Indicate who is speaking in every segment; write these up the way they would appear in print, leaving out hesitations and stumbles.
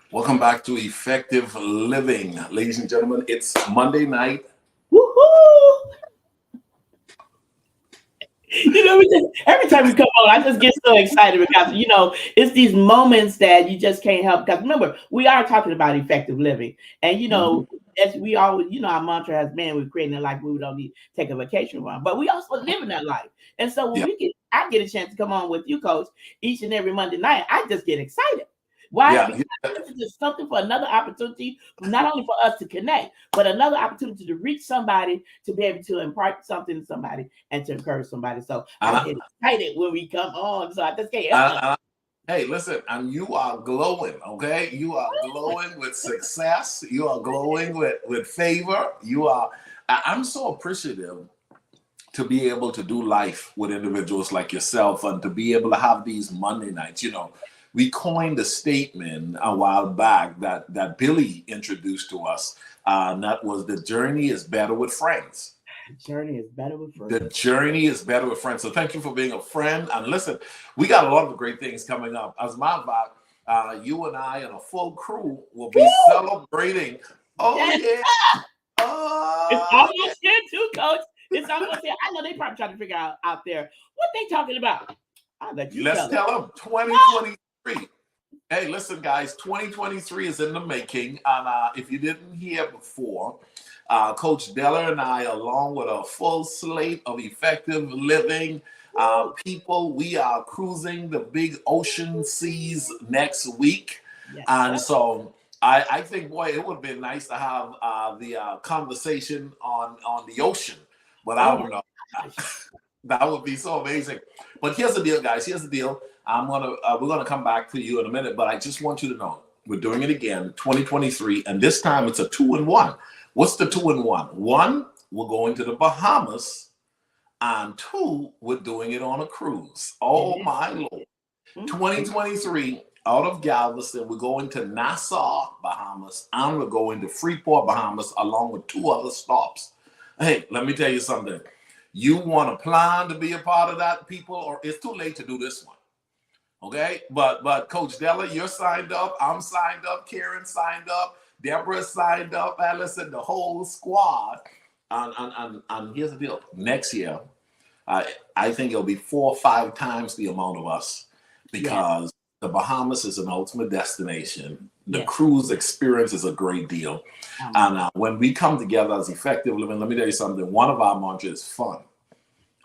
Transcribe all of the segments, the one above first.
Speaker 1: Welcome back to Effective Living. Ladies and gentlemen, it's Monday night.
Speaker 2: Woohoo! Every time we come on, I just get so excited because it's these moments that you just can't help. Because remember, we are talking about effective living, and
Speaker 1: Mhm.
Speaker 2: as we always, our mantra has been, we're creating a life we don't need to take a vacation from, but we also live in that life. And so when
Speaker 1: Yeah,
Speaker 2: I get a chance to come on with you, Coach, each and every Monday night, I just get excited. Why?
Speaker 1: yeah,
Speaker 2: Because
Speaker 1: yeah.
Speaker 2: this is just something for another opportunity, not only for us to connect, but another opportunity to reach somebody, to be able to impart something to somebody and to encourage somebody. So
Speaker 1: And
Speaker 2: I
Speaker 1: I,
Speaker 2: get excited when we come on. So I just can't help
Speaker 1: and
Speaker 2: it.
Speaker 1: I, hey, listen, and you are glowing, okay? You are glowing with success. You are glowing with favor. I'm so appreciative to be able to do life with individuals like yourself and to be able to have these Monday nights. We coined a statement a while back that Billy introduced to us, and that was the journey is better with friends.
Speaker 2: Journey is better with
Speaker 1: The
Speaker 2: friends.
Speaker 1: journey is better with friends. So thank you for being a friend. And listen, we got a lot of great things coming up. As a matter of fact, you and I and a full crew will be
Speaker 2: Woo!
Speaker 1: celebrating. Oh
Speaker 2: Yes,
Speaker 1: yeah.
Speaker 2: it's
Speaker 1: Oh yeah.
Speaker 2: almost here too, Coach. It's almost here. I know they probably trying to figure out there what they talking about. I'll let you
Speaker 1: Let's
Speaker 2: tell them.
Speaker 1: tell them 2023. Hey, listen, guys, 2023 is in the making. And if you didn't hear before, Coach Deller and I, along with a full slate of effective living
Speaker 2: Woo!
Speaker 1: people, we are cruising the big ocean seas next week.
Speaker 2: Yes, sir.
Speaker 1: And so I think, boy, it would have been nice to have the conversation on the ocean. But I
Speaker 2: Oh my
Speaker 1: don't know.
Speaker 2: gosh.
Speaker 1: That would be so amazing. But here's the deal, guys. Here's the deal. We're gonna come back to you in a minute, but I just want you to know we're doing it again, 2023, and this time it's a 2-in-1. What's the 2-in-1? One, we're going to the Bahamas, and two, we're doing it on a cruise.
Speaker 2: It
Speaker 1: Oh
Speaker 2: is.
Speaker 1: my lord!
Speaker 2: Mm-hmm.
Speaker 1: 2023 out of Galveston, we're going to Nassau, Bahamas, and we're going to Freeport, Bahamas, along with two other stops. Hey, let me tell you something. You want to plan to be a part of that, people, or it's too late to do this one. Okay, but Coach Della, you're signed up. I'm signed up. Karen signed up. Deborah signed up. Allison, the whole squad. And here's the deal. Next year, I think it'll be 4 or 5 times the amount of us
Speaker 2: Yes.
Speaker 1: because the Bahamas is an ultimate destination. The
Speaker 2: Yes.
Speaker 1: cruise experience is a great deal.
Speaker 2: Oh my
Speaker 1: And
Speaker 2: God.
Speaker 1: when we come together as effective living, let me tell you something. One of our mantras is fun.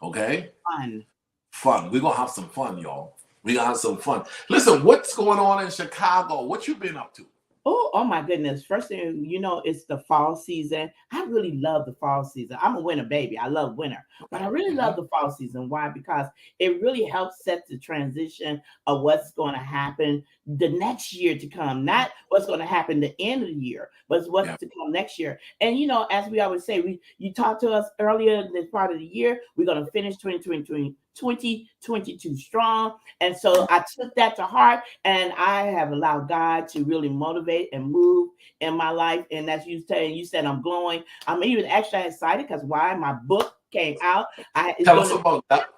Speaker 1: Okay?
Speaker 2: Fun.
Speaker 1: Fun. We're going to have some fun, y'all. We're going to have some fun. Listen, what's going on in Chicago? What you been up to?
Speaker 2: Oh my goodness. First thing it's the fall season. I really love the fall season. I'm a winter baby. I love winter. But I really
Speaker 1: Mhm.
Speaker 2: love the fall season. Why? Because it really helps set the transition of what's going to happen the next year to come. Not what's going to happen the end of the year, but
Speaker 1: Yeah.
Speaker 2: what's to come next year. And as we always say, you talked to us earlier in this part of the year. We're going to finish 2022 strong. And so I took that to heart, and I have allowed God to really motivate and move in my life. And as you said I'm glowing. I'm even extra excited because why? My book came out. It's
Speaker 1: Tell
Speaker 2: going
Speaker 1: us
Speaker 2: to
Speaker 1: about that.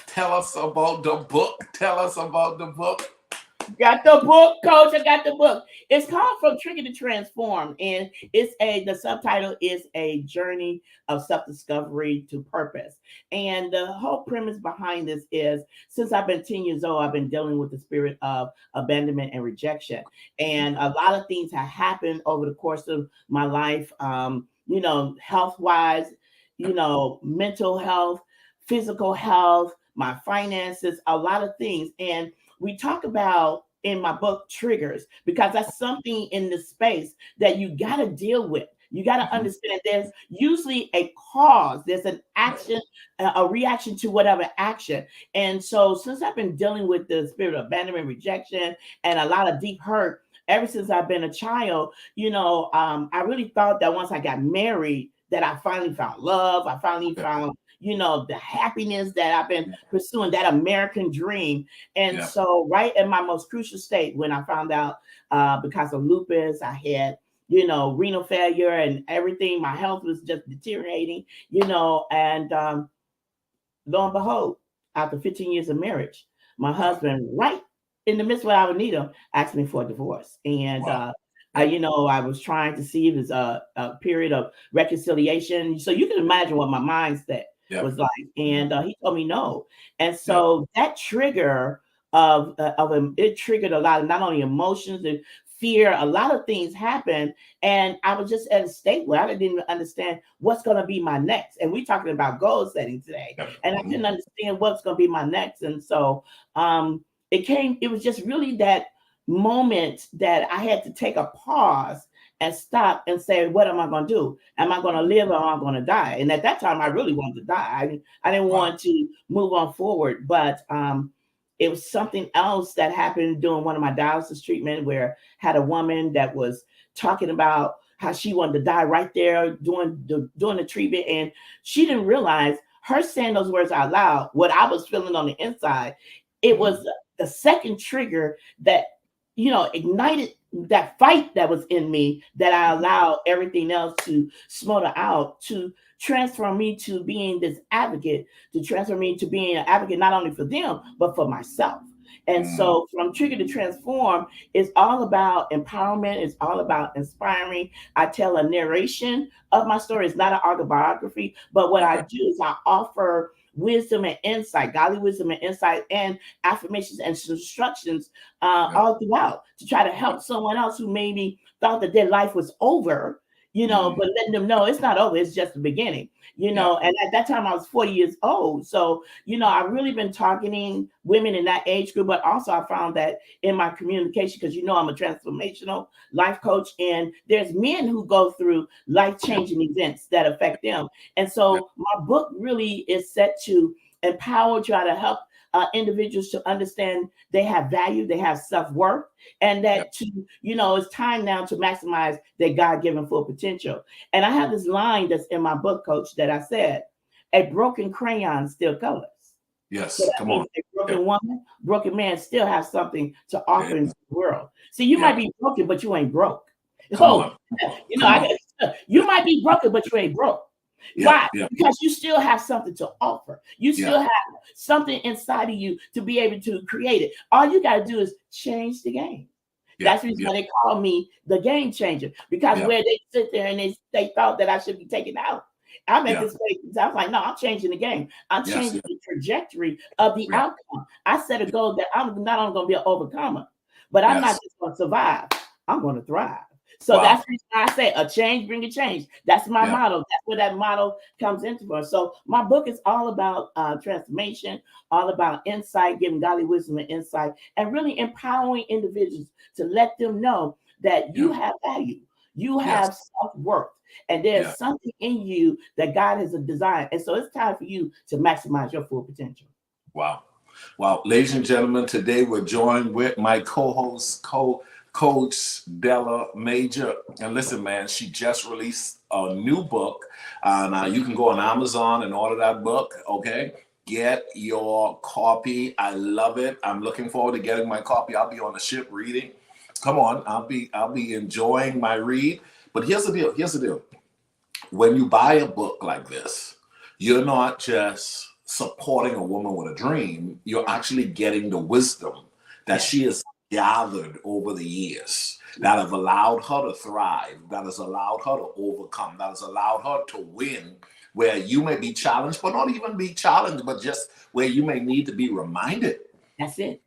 Speaker 1: Tell us about the book. Tell us about the book.
Speaker 2: got the book, Coach. I got the book. It's called From Trigger to Transform, and the subtitle is a journey of self discovery to purpose. And the whole premise behind this is since I've been 10 years old, I've been dealing with the spirit of abandonment and rejection, and a lot of things have happened over the course of my life. Health wise, mental health, physical health, my finances, a lot of things, and we talk about in my book triggers because that's something in the space that you got to deal with. You got to
Speaker 1: Mhm.
Speaker 2: understand there's usually a cause, there's an action, a reaction to whatever action. And so, since I've been dealing with the spirit of abandonment, rejection, and a lot of deep hurt ever since I've been a child, I really thought that once I got married, that I finally found love. I finally
Speaker 1: Yeah.
Speaker 2: found, the happiness that I've been pursuing, that American dream. And
Speaker 1: Yeah.
Speaker 2: so, right in my most crucial state, when I found out because of lupus, I had, renal failure and everything. My health was just deteriorating, and lo and behold, after 15 years of marriage, my husband, right in the midst of what I would need him, asked me for a divorce. And
Speaker 1: Wow.
Speaker 2: I was trying to see if it's a period of reconciliation. So you can imagine what my mindset
Speaker 1: Yeah.
Speaker 2: was like. And he told me no. And
Speaker 1: Yeah.
Speaker 2: so that trigger of him, it triggered a lot of not only emotions and fear, a lot of things happened. And I was just at a state where I didn't even understand what's going to be my next. And we're talking about goal setting today.
Speaker 1: Yeah.
Speaker 2: And I didn't understand what's going to be my next. And so it was just really that moment that I had to take a pause and stop and say, what am I going to do? Am I going to live or am I going to die? And at that time, I really wanted to die. I didn't want to move on forward, but it was something else that happened during one of my dialysis treatment where I had a woman that was talking about how she wanted to die right there doing the treatment. And she didn't realize her saying those words out loud, what I was feeling on the inside, it was the second trigger that, ignited that fight that was in me, that I allowed everything else to smother out, to transform me to being this advocate, to transform me to being an advocate, not only for them, but for myself. And so from Trigger to Transform, it's all about empowerment. It's all about inspiring. I tell a narration of my story. It's not an autobiography, but what I do is I offer wisdom and insight, godly wisdom and insight, and affirmations and instructions all throughout to try to help someone else who maybe thought that their life was over, but letting them know it's not over, it's just the beginning, and at that time I was 40 years old. So, I've really been targeting women in that age group, but also I found that in my communication, because I'm a transformational life coach, and there's men who go through life-changing events that affect them. And so my book really is set to empower, try to help individuals to understand they have value, they have self-worth, and that it's time now to maximize their God-given full potential. And I have this line that's in my book, Coach, that I said, a broken crayon still colors.
Speaker 1: Yes,
Speaker 2: so
Speaker 1: come on.
Speaker 2: A broken woman, broken man still have something to offer in the world. See, you might be broken, but you ain't broke.
Speaker 1: Come on.
Speaker 2: You might be broken, but you ain't broke. Why? Because you still have something to offer. You still have something inside of you to be able to create it. All you got to do is change the game. That's the reason why they call me the game changer. Because where they sit there and they thought that I should be taken out, I'm at this place. I was like, no, I'm changing the game. I'm changing the trajectory of the outcome. I set a goal that I'm not only going to be an overcomer, but I'm not just going to survive. I'm going to thrive. So that's the reason I say a change, bring a change. That's my motto. That's where that motto comes into for. So my book is all about transformation, all about insight, giving godly wisdom and insight, and really empowering individuals to let them know that you have value, you have self-worth, and there's something in you that God has designed. And so it's time for you to maximize your full potential.
Speaker 1: Wow. Ladies and gentlemen, today we're joined with my co-host, Coach Della Major. And listen, man, she just released a new book. Now you can go on Amazon and order that book. Okay, get your copy. I love it. I'm looking forward to getting my copy. I'll be on the ship reading. Come on, I'll be enjoying my read. But here's the deal. When you buy a book like this, you're not just supporting a woman with a dream. You're actually getting the wisdom that she has gathered over the years that have allowed her to thrive, that has allowed her to overcome, that has allowed her to win, where you may be challenged, but not even be challenged, but just where you may need to be reminded.
Speaker 2: That's it.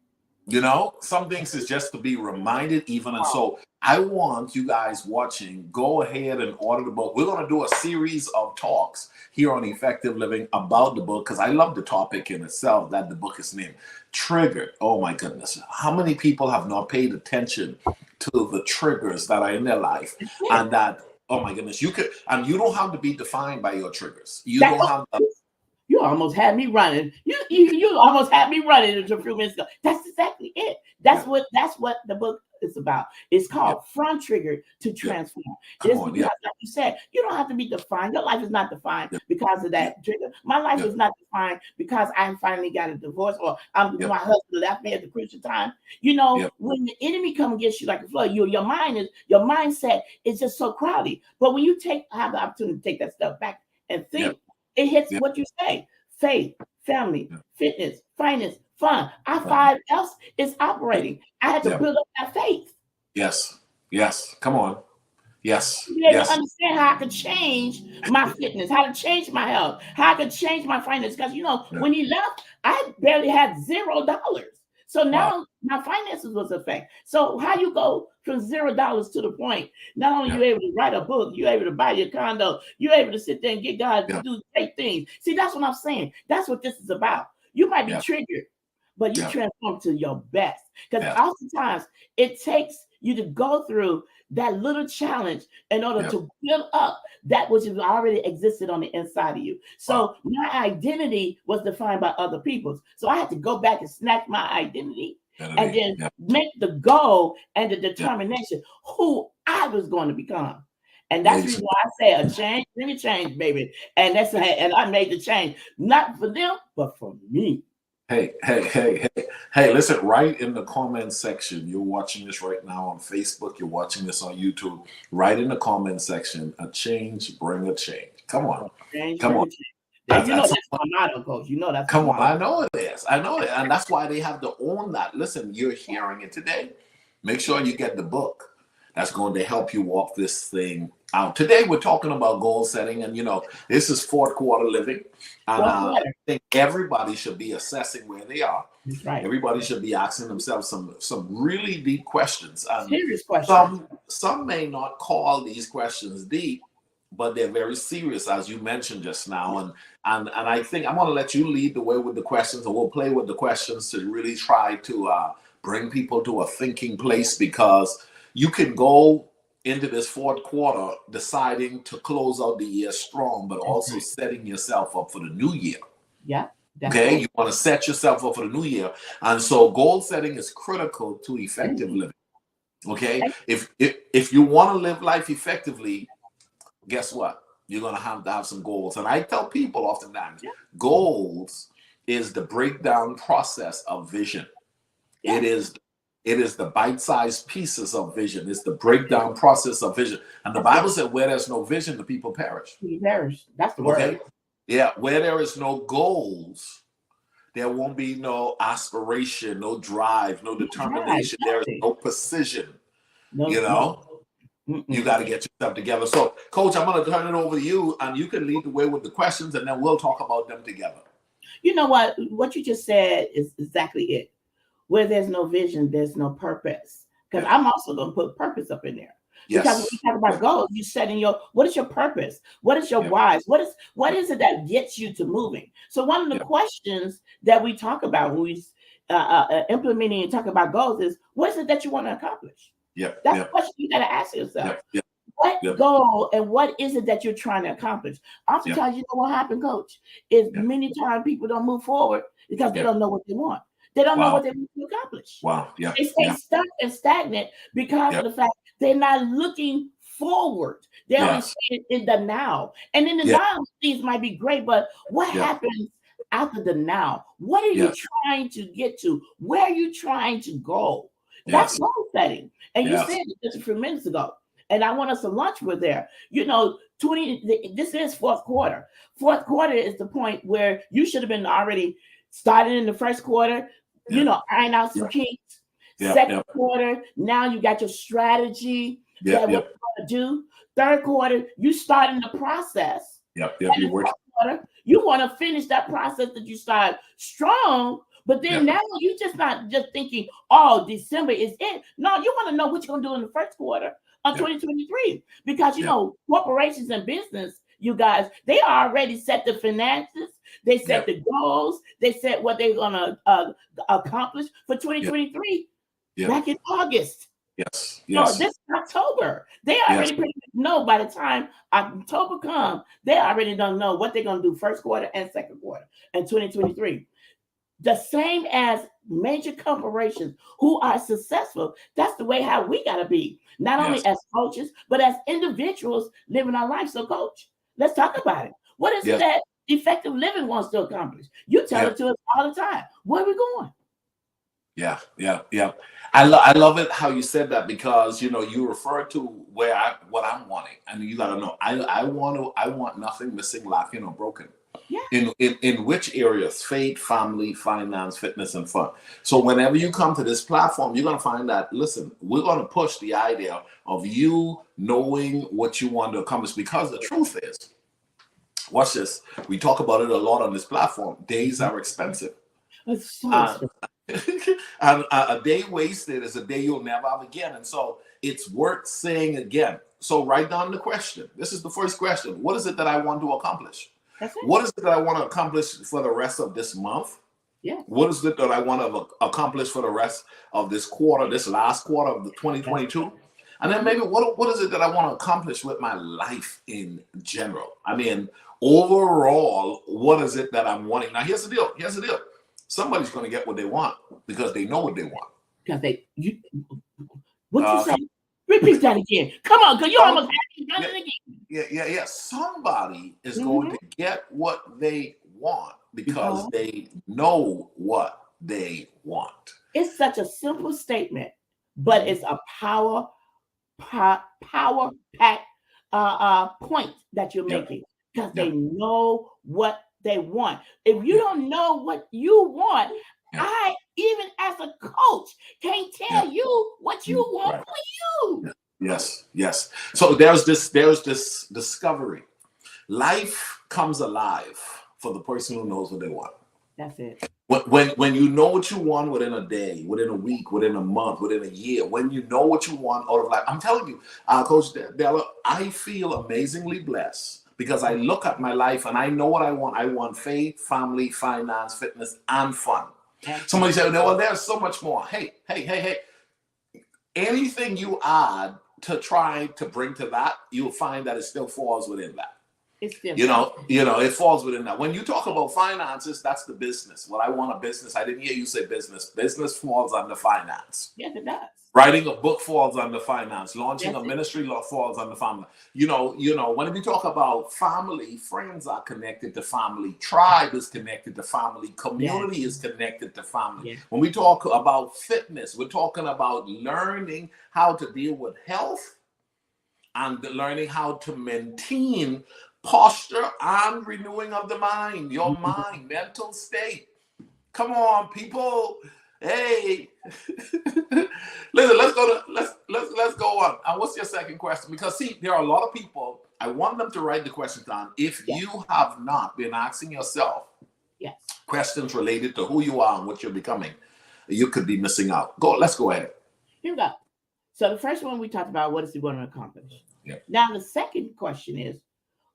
Speaker 1: Some things is just to be reminded even. And so I want you guys watching, go ahead and order the book. We're going to do a series of talks here on Effective Living about the book, because I love the topic in itself that the book is named Triggered. Oh my goodness. How many people have not paid attention to the triggers that are in their life? And that, oh my goodness, you don't have to be defined by your triggers. You
Speaker 2: almost had me running. You almost had me running a few minutes ago. That's exactly it. That's what the book is about. It's called From Trigger to Transform. It's because, like you said, you don't have to be defined. Your life is not defined because of that trigger. My life is not defined because I finally got a divorce or my husband left me at the crucial time. When the enemy comes against you like a flood, your mindset is just so crowded. But when you have the opportunity to take that stuff back and think, it hits what you say: faith, family, fitness, finance, fine. Our five F's is operating. I had to
Speaker 1: Yeah.
Speaker 2: build up that faith.
Speaker 1: Yes. Yes. Come on. Yes.
Speaker 2: To be able to
Speaker 1: Yes.
Speaker 2: understand how I could change my fitness, how to change my health, how I could change my finances. Because
Speaker 1: Yeah.
Speaker 2: when he left, I barely had $0. So
Speaker 1: Wow.
Speaker 2: now my finances was affected. So how you go from $0 to the point? Not only
Speaker 1: Yeah.
Speaker 2: you able to write a book, you're able to buy your condo, you're able to sit there and get God to
Speaker 1: Yeah.
Speaker 2: do great things. See, that's what I'm saying. That's what this is about. You might be
Speaker 1: Yeah.
Speaker 2: triggered, but you
Speaker 1: Yeah.
Speaker 2: transform to your best. Because
Speaker 1: Yeah.
Speaker 2: oftentimes it takes you to go through that little challenge in order
Speaker 1: Yeah.
Speaker 2: to build up that which has already existed on the inside of you. So my identity was defined by other people's. So I had to go back and snatch my identity and then
Speaker 1: Yeah.
Speaker 2: make the goal and the
Speaker 1: Yeah.
Speaker 2: determination who I was going to become. And that's the reason why I say a change, bring a change, baby. And and I made the change, not for them, but for me.
Speaker 1: Hey, listen, right in the comment section, you're watching this right now on Facebook, you're watching this on YouTube, right in the comment section, a change, bring a change. Come on.
Speaker 2: Change,
Speaker 1: Come on.
Speaker 2: That's my motto, Coach. That's
Speaker 1: come
Speaker 2: my
Speaker 1: on.
Speaker 2: motto.
Speaker 1: I know it is. I know it. And that's why they have to own that. Listen, you're hearing it today. Make sure you get the book. That's going to help you walk this thing out. Today, we're talking about goal setting. And, this is fourth quarter living. And I think everybody should be assessing where they are.
Speaker 2: That's right.
Speaker 1: Everybody should be asking themselves some really deep questions.
Speaker 2: Serious questions.
Speaker 1: Some may not call these questions deep, but they're very serious, as you mentioned just now. And I think I'm going to let you lead the way with the questions, and we'll play with the questions to really try to bring people to a thinking place, because you can go into this fourth quarter deciding to close out the year strong, but also setting yourself up for the new year.
Speaker 2: Yeah.
Speaker 1: Okay, you want to set yourself up for the new year. And so goal setting is critical to effective living. Okay, if you want to live life effectively, guess what? You're going to have some goals. And I tell people oftentimes, goals is the breakdown process of vision. Yeah. It is the bite-sized pieces of vision. It's the breakdown process of vision. And the Bible said, where there's no vision, the people perish.
Speaker 2: You perish. That's the word.
Speaker 1: Yeah, where there is no goals, there won't be no aspiration, no drive, no determination. There is no precision. You got to get yourself together. So, Coach, I'm going to turn it over to you, and you can lead the way with the questions, and then we'll talk about them together.
Speaker 2: You know what? What you just said is exactly it. Where there's no vision, there's no purpose. Because I'm also going to put purpose up in there.
Speaker 1: Yes.
Speaker 2: Because when you talk about goals, you setting what is your purpose? What is your whys? What is it that gets you to moving? So one of the questions that we talk about when we implementing and talk about goals is, what is it that you want to accomplish? That's the question you got to ask yourself. What goal and what is it that you're trying to accomplish? Oftentimes, you know what happened, Coach, is many times people don't move forward because they don't know what they want. They don't know what they want to accomplish. They stay stuck and stagnant because of the fact they're not looking forward. They're only staying in the now. And in the now, things might be great, but what happens after the now? What are you trying to get to? Where are you trying to go? That's goal setting. And you said it just a few minutes ago. And I want us to launch with there. This is fourth quarter. Fourth quarter is the point where you should have been already started in the first quarter, iron out some kinks. Second quarter, now you got your strategy that what you're going to do. Third quarter, you start in the process.
Speaker 1: You're working.
Speaker 2: Quarter, you want to finish that process that you started strong, but then now you just not just thinking, oh, December is it. No, you want to know what you're going to do in the first quarter of 2023, because corporations and business, you guys, they already set the finances, they set the goals, they set what they're going to accomplish for 2023 back in August.
Speaker 1: Yes.
Speaker 2: So this October, they already pretty much know by the time October comes, they already don't know what they're going to do first quarter and second quarter in 2023. The same as major corporations who are successful. That's the way how we got to be, not only as coaches, but as individuals living our life. So, Coach, let's talk about it. What is it that effective living wants to accomplish? You tell it to us all the time. Where are we going?
Speaker 1: Yeah. I love it how you said that, because you refer to what I'm wanting, and you got to know I want nothing missing, lacking, or broken.
Speaker 2: Yeah.
Speaker 1: In which areas? Faith, family, finance, fitness, and fun. So whenever you come to this platform, you're going to find that, listen, we're going to push the idea of you knowing what you want to accomplish, because the truth is, watch this, we talk about it a lot on this platform, days are expensive.
Speaker 2: It's so
Speaker 1: And,
Speaker 2: expensive.
Speaker 1: and a day wasted is a day you'll never have again. And so it's worth saying again. So write down the question. This is the first question. What is it that I want to accomplish?
Speaker 2: That's it.
Speaker 1: What is it that I want to accomplish for the rest of this month?
Speaker 2: Yeah.
Speaker 1: What is it that I want to accomplish for the rest of this quarter, this last quarter of the 2022? And then maybe what is it that I want to accomplish with my life in general? I mean, overall, what is it that I'm wanting? Now, here's the deal. Here's the deal. Somebody's going to get what they want because they know what they want.
Speaker 2: Because what you say? Repeat that again. Come on, because you almost done it again.
Speaker 1: Yeah. Somebody is going to get what they want because they know what they want.
Speaker 2: It's such a simple statement, but it's a power packed point that you're making, because they know what they want. If you don't know what you want, I, even as a coach, can't tell you what you want for you.
Speaker 1: Yes. So there's this discovery. Life comes alive for the person who knows what they want.
Speaker 2: That's it.
Speaker 1: When you know what you want within a day, within a week, within a month, within a year, when you know what you want out of life, I'm telling you, Coach Della, I feel amazingly blessed because I look at my life and I know what I want. I want faith, family, finance, fitness, and fun. Somebody said, well, there's so much more. Hey. Anything you add to try to bring to that, you'll find that it still falls within that.
Speaker 2: It's different.
Speaker 1: It falls within that. When you talk about finances, that's the business. Well, I want a business. I didn't hear you say business. Business falls under finance.
Speaker 2: Yes, it does.
Speaker 1: Writing a book falls under finance. Launching a ministry falls under family. When we talk about family, friends are connected to family. Tribe is connected to family. Community is connected to family.
Speaker 2: Yes.
Speaker 1: When we talk about fitness, we're talking about learning how to deal with health and learning how to maintain posture and renewing of the mind, your mind, mental state. Come on, people. Hey, listen. Let's go on. And what's your second question? Because see, there are a lot of people. I want them to write the questions down. If you have not been asking yourself questions related to who you are and what you're becoming, you could be missing out. Let's go ahead.
Speaker 2: Here we go. So the first one we talked about, what is it going to accomplish?
Speaker 1: Yeah.
Speaker 2: Now the second question is,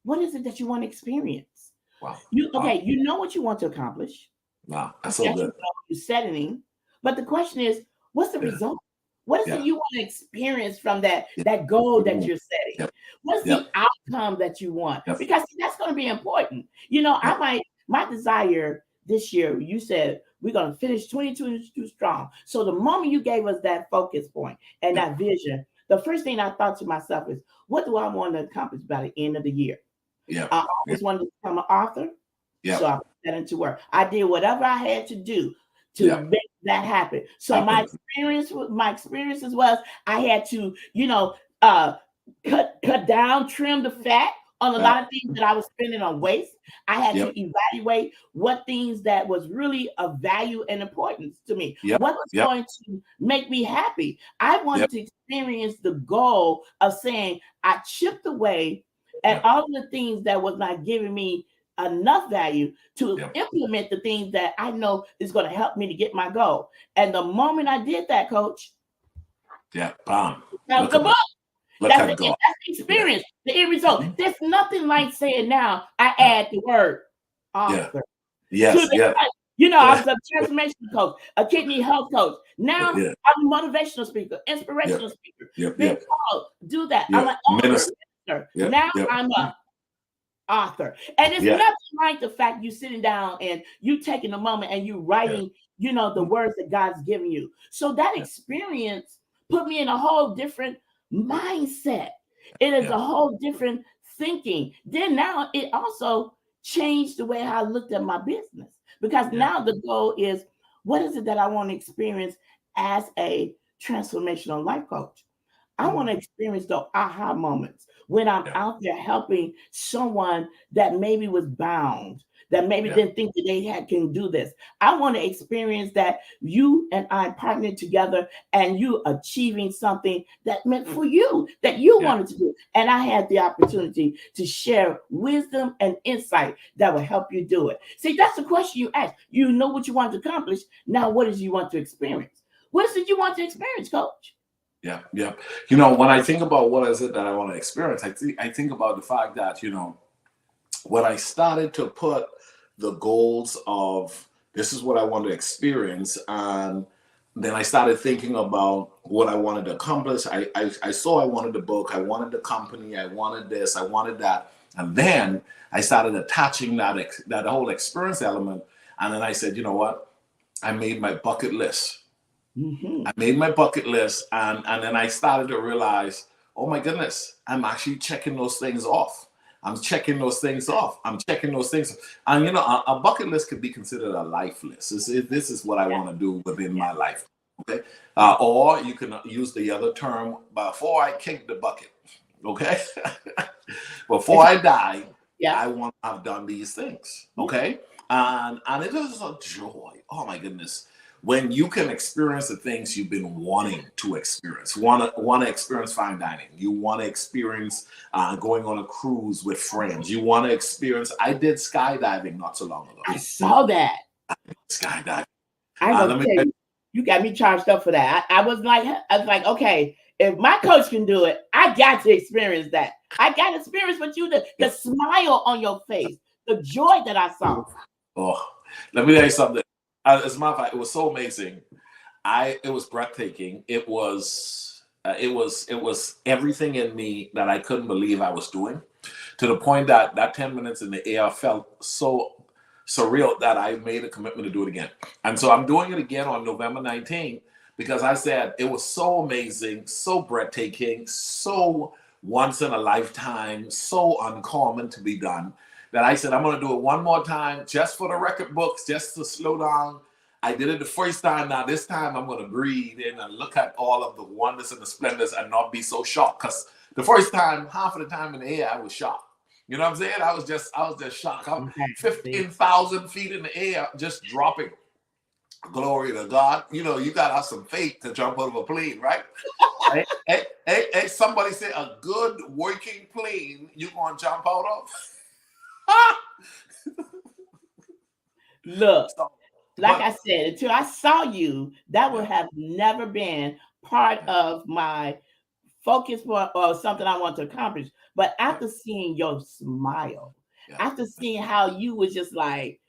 Speaker 2: what is it that you want to experience?
Speaker 1: Wow.
Speaker 2: You know what you want to accomplish.
Speaker 1: Wow, that's so good.
Speaker 2: You're setting, but the question is, what's the result? What is it you want to experience from that goal that you're setting? What's the outcome that you want? Because that's going to be important. My desire this year, you said we're going to finish 2022 strong. So the moment you gave us that focus point and that vision, the first thing I thought to myself is, what do I want to accomplish by the end of the year? I always wanted to become an author. So I put that into work. I did whatever I had to do to make that happen. So my experiences was I had to, cut down, trim the fat on a lot of things that I was spending on waste. I had to evaluate what things that was really of value and importance to me. What was going to make me happy? I wanted to experience the goal of saying I chipped away at all of the things that was not giving me enough value to implement the things that I know is going to help me to get my goal. And the moment I did that, Coach,
Speaker 1: bam.
Speaker 2: That was the book. That's the experience, the end result.
Speaker 1: Mm-hmm.
Speaker 2: There's nothing like saying now I add the word author.
Speaker 1: I
Speaker 2: was a transformation coach, a kidney health coach. Now I'm a motivational speaker, inspirational speaker. Been called, do that. I'm an minister. Now I'm a author. And it's nothing like the fact you sitting down and you taking a moment and you writing, the words that God's given you. So that experience put me in a whole different mindset. It is a whole different thinking. Then now it also changed the way I looked at my business, because now the goal is, what is it that I want to experience as a transformational life coach? I want to experience the aha moments when I'm out there helping someone that maybe was bound, that maybe
Speaker 1: Yeah.
Speaker 2: didn't think that they can do this. I want to experience that you and I partnered together and you achieving something that meant for you, that you
Speaker 1: Yeah.
Speaker 2: wanted to do. And I had the opportunity to share wisdom and insight that will help you do it. See, that's the question you ask. You know what you want to accomplish. Now, what is you want to experience? What is it you want to experience, Coach?
Speaker 1: Yeah, yeah. You know, when I think about what is it that I want to experience, I think about the fact that, you know, when I started to put the goals of this is what I want to experience, and then I started thinking about what I wanted to accomplish. I saw I wanted the book, I wanted the company, I wanted this, I wanted that, and then I started attaching that whole experience element, and then I said, you know what? I made my bucket list.
Speaker 2: Mm-hmm.
Speaker 1: I made my bucket list, and then I started to realize, oh my goodness, I'm actually checking those things off. I'm checking those things off. I'm checking those things. And you know, a bucket list could be considered a life list. This is what I want to do within my life. Okay. Or you can use the other term, before I kick the bucket. Okay. Before I die,
Speaker 2: Yeah.
Speaker 1: I want to have done these things. Okay. And it is a joy. Oh my goodness. When you can experience the things you've been wanting to experience, want to experience fine dining, you want to experience going on a cruise with friends, you want to experience. I did skydiving not so long ago.
Speaker 2: I saw that.
Speaker 1: Skydiving.
Speaker 2: I
Speaker 1: Let
Speaker 2: gonna
Speaker 1: me
Speaker 2: tell you, you got me charged up for that. I was like, okay, if my coach can do it, I got to experience that. I got to experience what you did. The smile on your face, the joy that I saw.
Speaker 1: Oh, let me tell you something. As a matter of fact, it was so amazing. It was breathtaking. It was everything in me that I couldn't believe I was doing, to the point that 10 minutes in the air felt so surreal that I made a commitment to do it again. And so I'm doing it again on November 19th, because I said it was so amazing, so breathtaking, so once in a lifetime, so uncommon to be done, that I said I'm going to do it one more time just for the record books, just to slow down. I did it the first time. Now this time I'm going to breathe in and look at all of the wonders and the splendors and not be so shocked. Because the first time, half of the time in the air, I was shocked. You know what I'm saying? I was just shocked. I'm 15,000 feet in the air, just dropping. Glory to God. You know, you got to have some faith to jump out of a plane, right? hey, somebody said a good working plane you going to jump out of?
Speaker 2: Look, like I said, until I saw you, that would have never been part of my focus or something I want to accomplish. But after seeing your smile, after seeing how you was just like,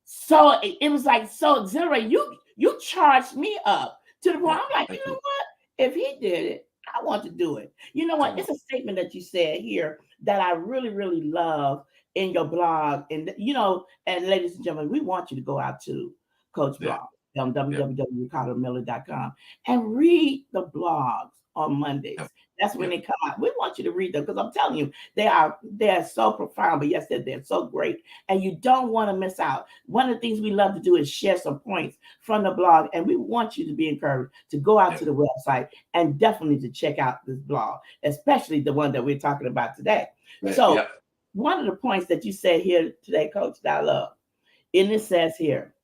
Speaker 2: so it was like so exhilarating. You charged me up to the point. I'm like, you know what? If he did it, I want to do it. You know what? It's a statement that you said here that I really, really love in your blog. And you know, and ladies and gentlemen, we want you to go out to Coach blog on www.ricardomiller.com and read the blogs on Mondays. That's when they come out. We want you to read them, because I'm telling you, they're so profound, but yes, they're so great. And you don't want to miss out. One of the things we love to do is share some points from the blog. And we want you to be encouraged to go out to the website and definitely to check out this blog, especially the one that we're talking about today. So one of the points that you said here today, Coach, that I love, and it says here,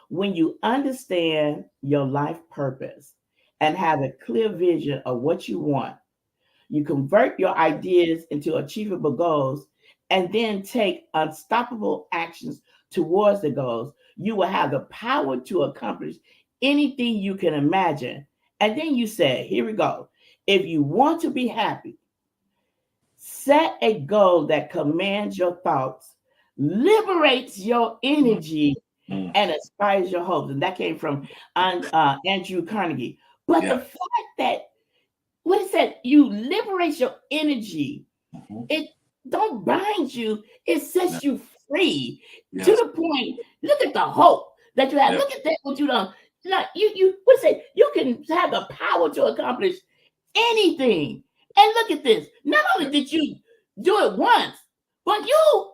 Speaker 2: when you understand your life purpose and have a clear vision of what you want, you convert your ideas into achievable goals and then take unstoppable actions towards the goals. You will have the power to accomplish anything you can imagine. And then you say, here we go. If you want to be happy, set a goal that commands your thoughts, liberates your energy, and inspires your hopes. And that came from Andrew Carnegie. But the fact that what it said, you liberate your energy. It don't bind you. It sets you free to the point. Look at the hope that you have. Look at that, what you done. Like you what say? You can have the power to accomplish anything. And look at this. Not only did you do it once, but you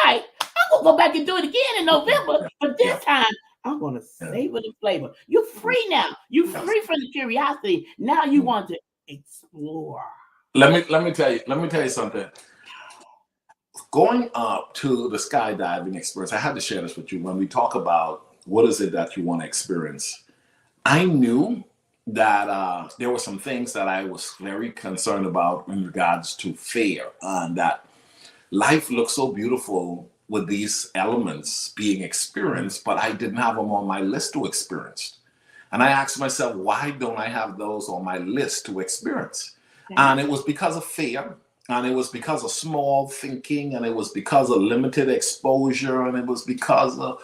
Speaker 2: like, I'm gonna go back and do it again in November. But this time, I'm gonna savor the flavor. You're free now. You're free from the curiosity. Now you want to explore.
Speaker 1: Let me tell you something. going up to the skydiving experience, I had to share this with you. When we talk about what is it that you want to experience, I knew that there were some things that I was very concerned about in regards to fear, and that life looks so beautiful with these elements being experienced, but I didn't have them on my list to experience. And I asked myself, why don't I have those on my list to experience?
Speaker 2: Okay.
Speaker 1: And it was because of fear, and it was because of small thinking, and it was because of limited exposure, and it was because of,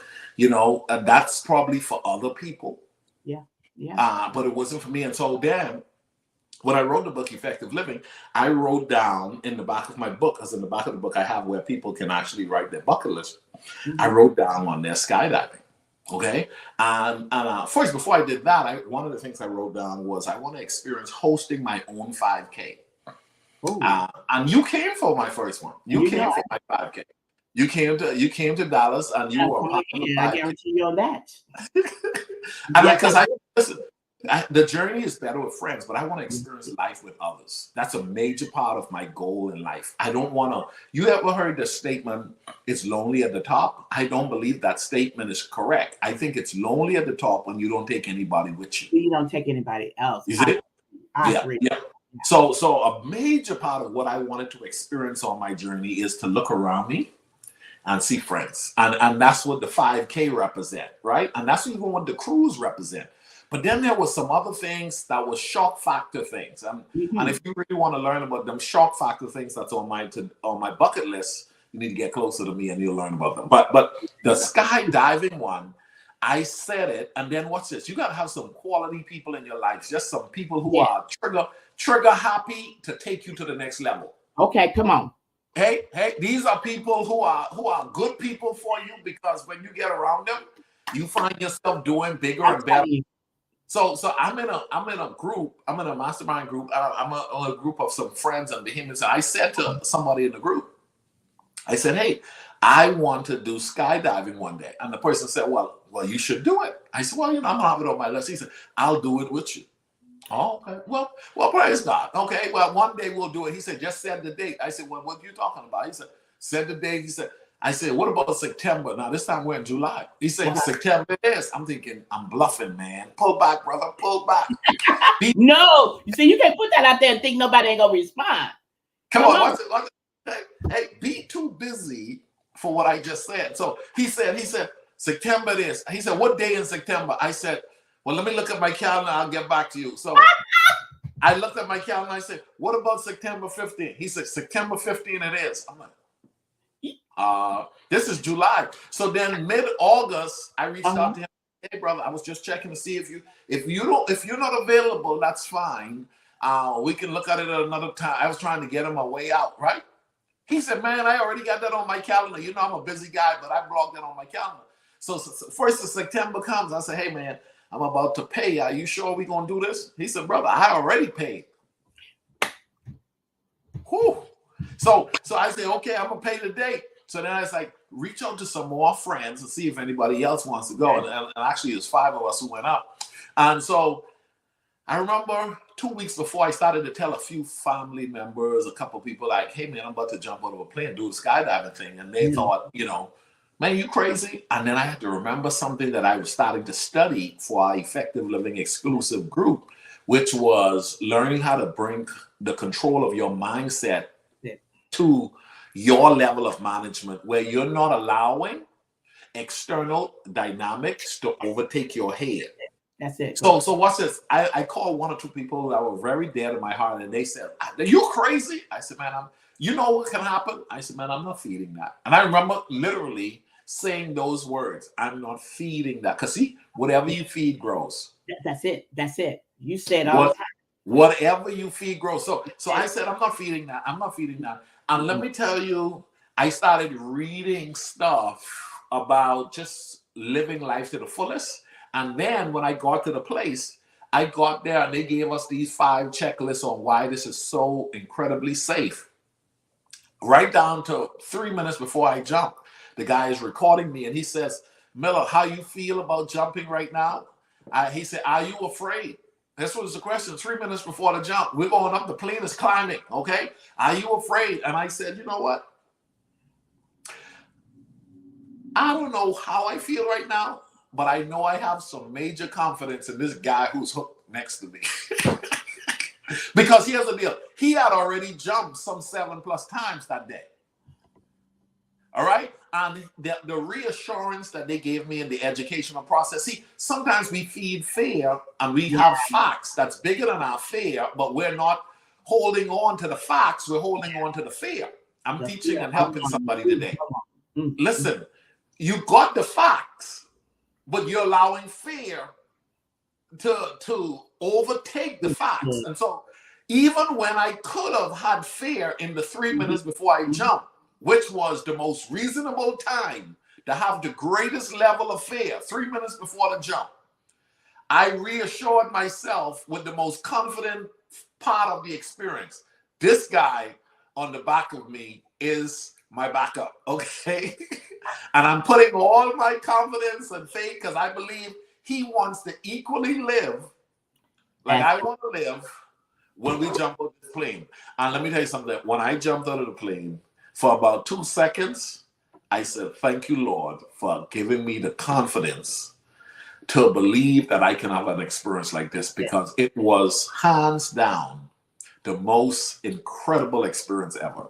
Speaker 1: that's probably for other people.
Speaker 2: Yeah. Yeah.
Speaker 1: But it wasn't for me. And so then when I wrote the book, Effective Living, I wrote down in the back of my book, because in the back of the book, I have where people can actually write their bucket list.
Speaker 2: Mhm.
Speaker 1: I wrote down on there skydiving. Okay. And first, before I did that, one of the things I wrote down was I want to experience hosting my own 5K.
Speaker 2: Ooh.
Speaker 1: And you came for my first one. You came for my 5K. You came to Dallas, and you were part of the 5K.
Speaker 2: I guarantee you on that.
Speaker 1: And because listen, the journey is better with friends, but I want to experience life with others. That's a major part of my goal in life. I don't want to. You ever heard the statement, "It's lonely at the top"? I don't believe that statement is correct. I think it's lonely at the top when you don't take anybody with you.
Speaker 2: You don't take anybody else.
Speaker 1: Is it?
Speaker 2: I agree.
Speaker 1: Yeah. So a major part of what I wanted to experience on my journey is to look around me and see friends. And that's what the 5K represent, right? And that's even what the cruise represent. But then there was some other things that was shock factor things. And if you really want to learn about them shock factor things that's on my bucket list, you need to get closer to me and you'll learn about them. But the skydiving one, I said it, and then what's this? You got to have some quality people in your life, just some people who are trigger happy to take you to the next level.
Speaker 2: Okay, come on.
Speaker 1: Hey, these are people who are good people for you, because when you get around them, you find yourself doing bigger and better. So I'm in a group. I'm in a mastermind group. I'm a group of some friends and behemoths. I said to somebody in the group, I said, hey, I want to do skydiving one day. And the person said, well, you should do it. I said, well, I'm gonna have it on my list. He said, I'll do it with you. Oh, okay. Well, praise God. Okay, well, one day we'll do it. He said, just set the date. I said, well, what are you talking about? He said, set the date. He said, I said, what about September? Now, this time we're in July. He said, September it is. I'm thinking, I'm bluffing, man. Pull back, brother. Pull back.
Speaker 2: No. You see, you can't put that out there and think nobody ain't going to respond.
Speaker 1: Come on. Watch it. Hey, be too busy for what I just said. So he said, September it is. He said, what day in September? I said, well, let me look at my calendar. I'll get back to you. So I looked at my calendar. I said, what about September 15th? He said, September 15th it is. I'm like, this is July. So then mid-August, I reached out to him. Hey, brother, I was just checking to see if you're not available, that's fine. We can look at it at another time. I was trying to get him a way out, right? He said, man, I already got that on my calendar. I'm a busy guy, but I blocked that on my calendar. So first of September comes. I said, hey, man, I'm about to pay. Are you sure we're going to do this? He said, brother, I already paid. Whew. So I said, okay, I'm going to pay the date. So then I was like, reach out to some more friends and see if anybody else wants to go. And actually, there's 5 of us who went up. And so I remember 2 weeks before I started to tell a few family members, a couple people like, hey, man, I'm about to jump out of a plane, do the skydiving thing. And they thought, man, you crazy? And then I had to remember something that I was starting to study for our Effective Living exclusive group, which was learning how to bring the control of your mindset to your level of management, where you're not allowing external dynamics to overtake your head.
Speaker 2: That's it.
Speaker 1: So what's this? I called 1 or 2 people that were very dear to my heart, and they said, are you crazy? I said, man, you know what can happen? I said, man, I'm not feeding that. And I remember literally saying those words. I'm not feeding that. Because see, whatever you feed grows.
Speaker 2: That's it. You said all the time.
Speaker 1: Whatever you feed grows. So I said, I'm not feeding that. And let me tell you, I started reading stuff about just living life to the fullest. And then when I got to the place, I got there and they gave us these 5 checklists on why this is so incredibly safe. Right down to 3 minutes before I jump, the guy is recording me and he says, Miller, how you feel about jumping right now? He said, are you afraid? This was the question 3 minutes before the jump. We're going up, the plane is climbing, okay? Are you afraid? And I said, you know what? I don't know how I feel right now, but I know I have some major confidence in this guy who's hooked next to me. Because here's the deal. He had already jumped some 7+ times that day. All right. And the reassurance that they gave me in the educational process. See, sometimes we feed fear and we have facts that's bigger than our fear, but we're not holding on to the facts. We're holding on to the fear. I'm teaching and helping somebody today. Listen, you got the facts, but you're allowing fear to overtake the facts. And so even when I could have had fear in the 3 minutes before I jumped, which was the most reasonable time to have the greatest level of fear, 3 minutes before the jump, I reassured myself with the most confident part of the experience. This guy on the back of me is my backup, okay? And I'm putting all my confidence and faith because I believe he wants to equally live like I want to live when we jump out of the plane. And let me tell you something. When I jumped out of the plane, for about 2 seconds, I said, thank you, Lord, for giving me the confidence to believe that I can have an experience like this, because it was hands down the most incredible experience ever.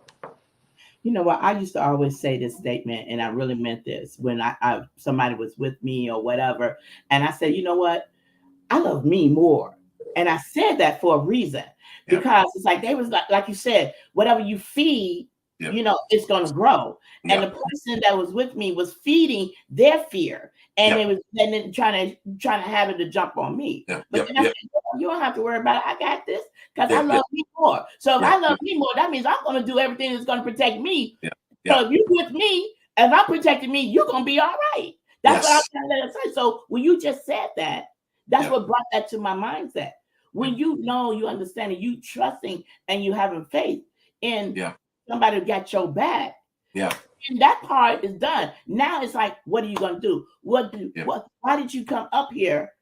Speaker 2: You know what? I used to always say this statement, and I really meant this when I somebody was with me or whatever, and I said, you know what? I love me more, and I said that for a reason, because it's like they was like you said, whatever you feed, you know, it's going to grow. And the person that was with me was feeding their fear, and it was then trying to have it to jump on me. But then I said, you don't have to worry about it. I got this because I love me more. So if I love me more, that means I'm going to do everything that's going to protect me. So if you with me, if I'm protecting me, you're going to be all right. That's what I'm trying to say. So when you just said that, that's what brought that to my mindset. When you know, you understand, and you trusting, and you having faith in somebody got your back. And that part is done. Now it's like, what are you going to do? Why did you come up here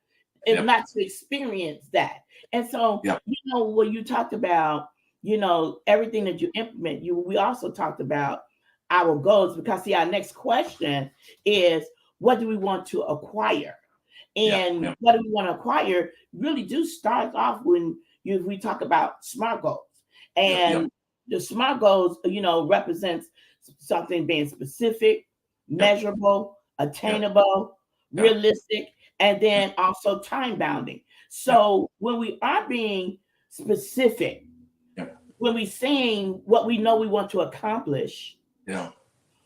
Speaker 2: if not to experience that? And so, you know, when you talked about, you know, everything that you implement, we also talked about our goals, because see, our next question is, what do we want to acquire? And what do we want to acquire really do start off when we talk about SMART goals. And the SMART goals, you know, represents something being specific, measurable, attainable, realistic, and then also time bounding. So when we are being specific, when we're saying what we know we want to accomplish,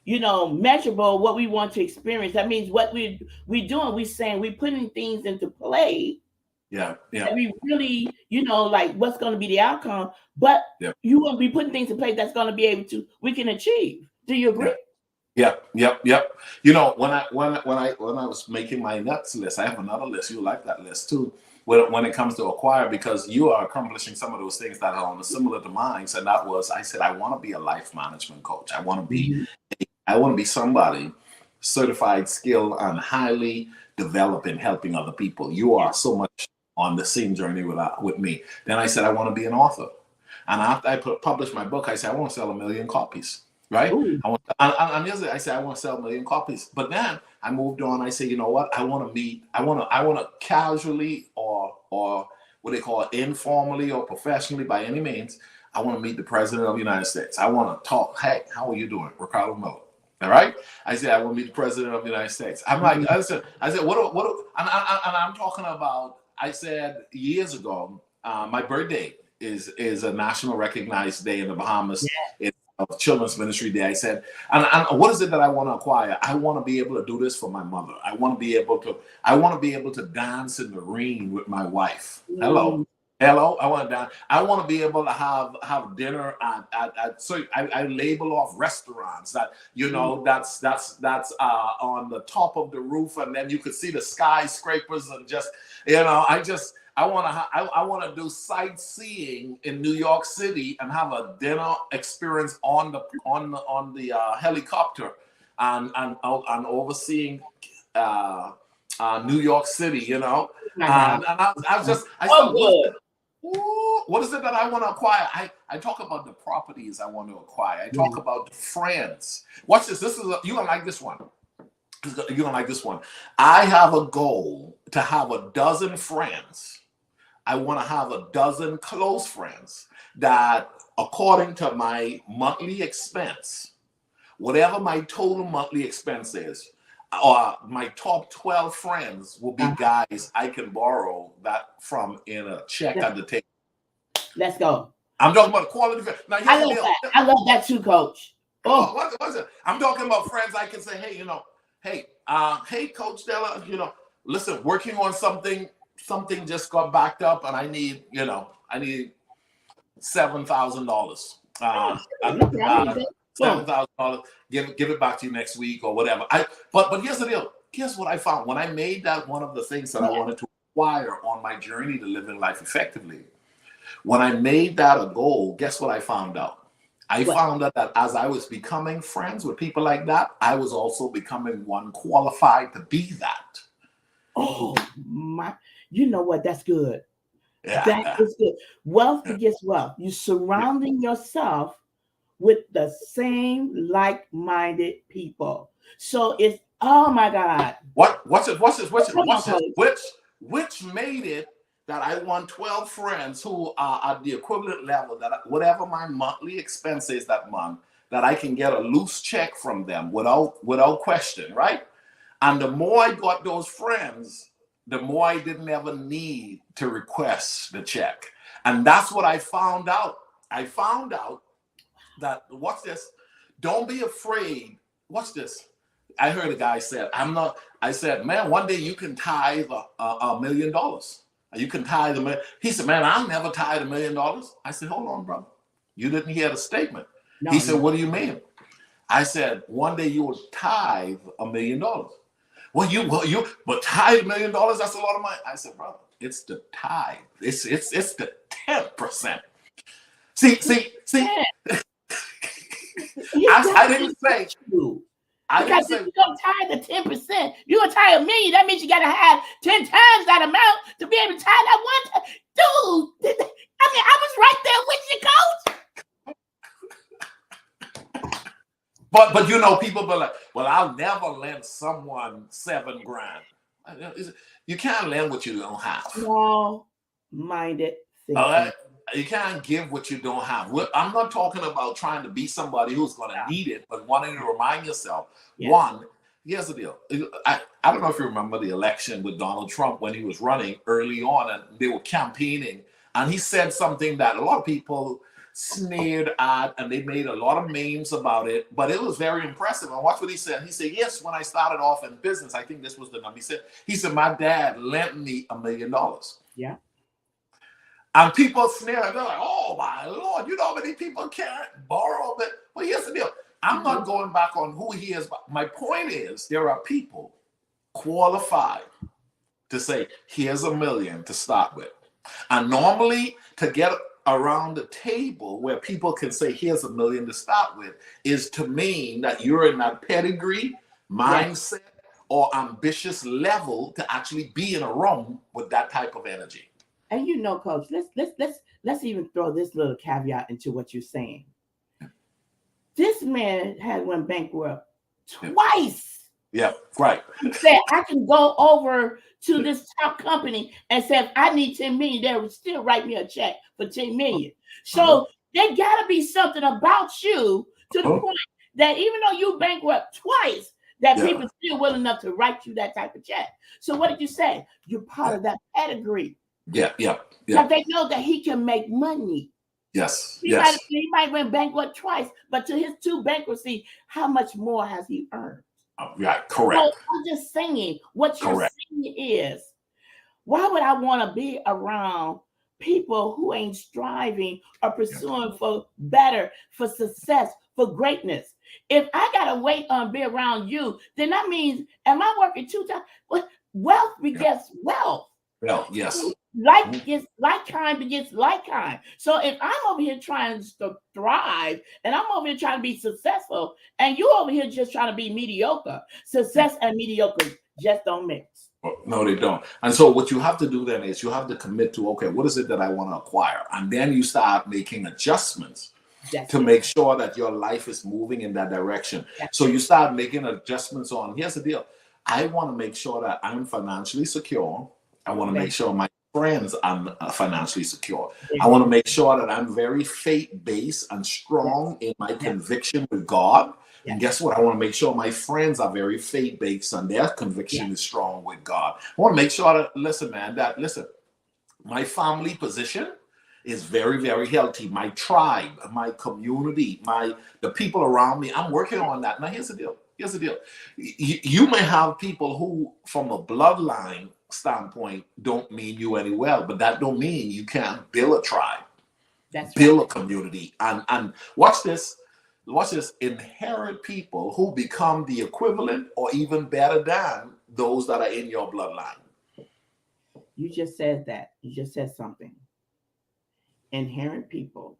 Speaker 2: you know, measurable, what we want to experience, that means what we're doing, we're saying we're putting things into play. And we really, you know, like what's going to be the outcome, but you won't be putting things in place that's going to be able to, we can achieve. Do you agree?
Speaker 1: Yep. You know, when I was making my nuts list, I have another list. You like that list too. When it comes to acquire, because you are accomplishing some of those things that are similar to mine. And that was, I said, I want to be a life management coach. I want to be somebody certified, skilled, and highly developed in helping other people. You are so much on the same journey with me. Then I said, I want to be an author. And after I published my book, I said, I want to sell 1 million copies. Right? I said, I want to sell 1 million copies. But then I moved on. I said, you know what? I want to casually or what they call informally or professionally, by any means, I want to meet the president of the United States. I want to talk. Hey, how are you doing? Ricardo Miller. All right. I said, I want to meet the president of the United States. I'm like, I said, what, and I'm talking about, I said years ago, my birthday is a national recognized day in the Bahamas. It's of Children's Ministry Day. I said, and what is it that I want to acquire? I want to be able to do this for my mother. I want to be able to dance in the rain with my wife. Hello. I want to dance. I want to be able to have dinner at so I label off restaurants that, you know, that's on the top of the roof, and then you could see the skyscrapers, and just, you know, I want to do sightseeing in New York City and have a dinner experience on the helicopter and overseeing New York City, you know. And I said, what is it that I want to acquire? I talk about the properties I want to acquire. I talk about the friends. Watch this. You gonna like this one. You're gonna like this one. I have a goal to have a dozen friends. I want to have a dozen close friends that, according to my monthly expense, whatever my total monthly expense is, my top 12 friends will be guys I can borrow that from in a check at the table.
Speaker 2: Let's go.
Speaker 1: I'm talking about quality. Now,
Speaker 2: I love that. I love that too, Coach.
Speaker 1: Oh, what's it? I'm talking about friends I can say, hey, hey, Coach Della, listen, working on something just got backed up, and I need $7,000. $7,000. Give it back to you next week or whatever. But here's the deal. Here's what I found when I made that one of the things that I wanted to acquire on my journey to living life effectively. When I made that a goal, guess what I found out? I found out that as I was becoming friends with people like that, I was also becoming one qualified to be that.
Speaker 2: Oh my! You know what? That's good.
Speaker 1: Yeah.
Speaker 2: That is good. Wealth begets wealth. You're surrounding yourself with the same like-minded people. So it's, oh my God.
Speaker 1: What's this? Which made it that I want 12 friends who are at the equivalent level, that whatever my monthly expense is that month, that I can get a loose check from them without question, right? And the more I got those friends, the more I didn't ever need to request the check. And that's what I found out. I found out that, watch this, don't be afraid. Watch this. I heard a guy said, I said, man, one day you can tithe $1 million. You can tithe $1 million. He said, man, I'll never tithe $1 million. I said, hold on, brother. You didn't hear the statement. No, he said, what do you mean? I said, one day you will tithe $1 million. But tithe $1 million, that's a lot of money. I said, brother, it's the tithe. It's the 10%. See. I didn't say.
Speaker 2: Because if you don't tie the 10%, you're going to tie $1 million. That means you got to have 10 times that amount to be able to tie that one time. Dude, I was right there with you, Coach.
Speaker 1: But people be like, well, I'll never lend someone $7,000. You can't lend what you don't have.
Speaker 2: Small-minded thinking.
Speaker 1: All right? You can't give what you don't have. I'm not talking about trying to be somebody who's going to need it, but wanting to remind yourself. Yes. One, here's the deal. I don't know if you remember the election with Donald Trump when he was running early on, and they were campaigning, and he said something that a lot of people sneered at, and they made a lot of memes about it, but it was very impressive. And watch what he said. He said, yes, when I started off in business, I think this was the number. He said, my dad lent me $1 million.
Speaker 2: Yeah.
Speaker 1: And people sneer, they're like, oh my Lord, you know how many people can't borrow? But well, here's the deal. I'm not going back on who he is. But my point is, there are people qualified to say, here's $1 million to start with. And normally to get around the table where people can say, here's $1 million to start with, is to mean that you're in that pedigree, mindset, or ambitious level to actually be in a room with that type of energy.
Speaker 2: And Coach, let's even throw this little caveat into what you're saying. This man went bankrupt twice.
Speaker 1: Yeah, right.
Speaker 2: He said, I can go over to this top company and say, if I need $10 million, they would still write me a check for $10 million. So there got to be something about you to the point that even though you bankrupt twice, that people still willing enough to write you that type of check. So what did you say? You're part of that pedigree.
Speaker 1: Yeah.
Speaker 2: But they know that he can make money.
Speaker 1: Yes.
Speaker 2: He might went bankrupt twice, but to his 2 bankruptcy, how much more has he earned?
Speaker 1: Right, correct.
Speaker 2: So I'm just saying, what you're saying is, why would I want to be around people who ain't striving or pursuing for better, for success, for greatness? If I gotta wait on be around you, then that means, am I working 2 times? Well, wealth begets wealth.
Speaker 1: Well, yes.
Speaker 2: Like begets like kind begets like kind. So if I'm over here trying to thrive and I'm over here trying to be successful, and you over here just trying to be mediocre, success and mediocre just don't mix.
Speaker 1: No, they don't. And so what you have to do then is you have to commit to, okay, what is it that I want to acquire? And then you start making adjustments
Speaker 2: That's
Speaker 1: to
Speaker 2: it.
Speaker 1: make sure that your life is moving in that direction.
Speaker 2: That's
Speaker 1: So
Speaker 2: it.
Speaker 1: you start making adjustments on, here's the deal. I want to make sure that I'm financially secure. I want to make
Speaker 2: That's
Speaker 1: sure my friends are financially secure. I
Speaker 2: it.
Speaker 1: want to make sure that I'm very faith-based and strong
Speaker 2: Yes.
Speaker 1: in my
Speaker 2: Yes.
Speaker 1: conviction with God. And
Speaker 2: Yes.
Speaker 1: guess what? I want to make sure my friends are very faith-based and their conviction is strong with God. I want to make sure that, listen, man, my family position is very, very healthy. My tribe, my community, the people around me, I'm working on that. Now, here's the deal. Here's the deal. You may have people who, from a bloodline standpoint, don't mean you any well, but that don't mean you can't build a tribe,
Speaker 2: That's right.
Speaker 1: build a community, and watch this. Watch this. Inherit people who become the equivalent or even better than those that are in your bloodline.
Speaker 2: You just said that. You just said something. Inherent people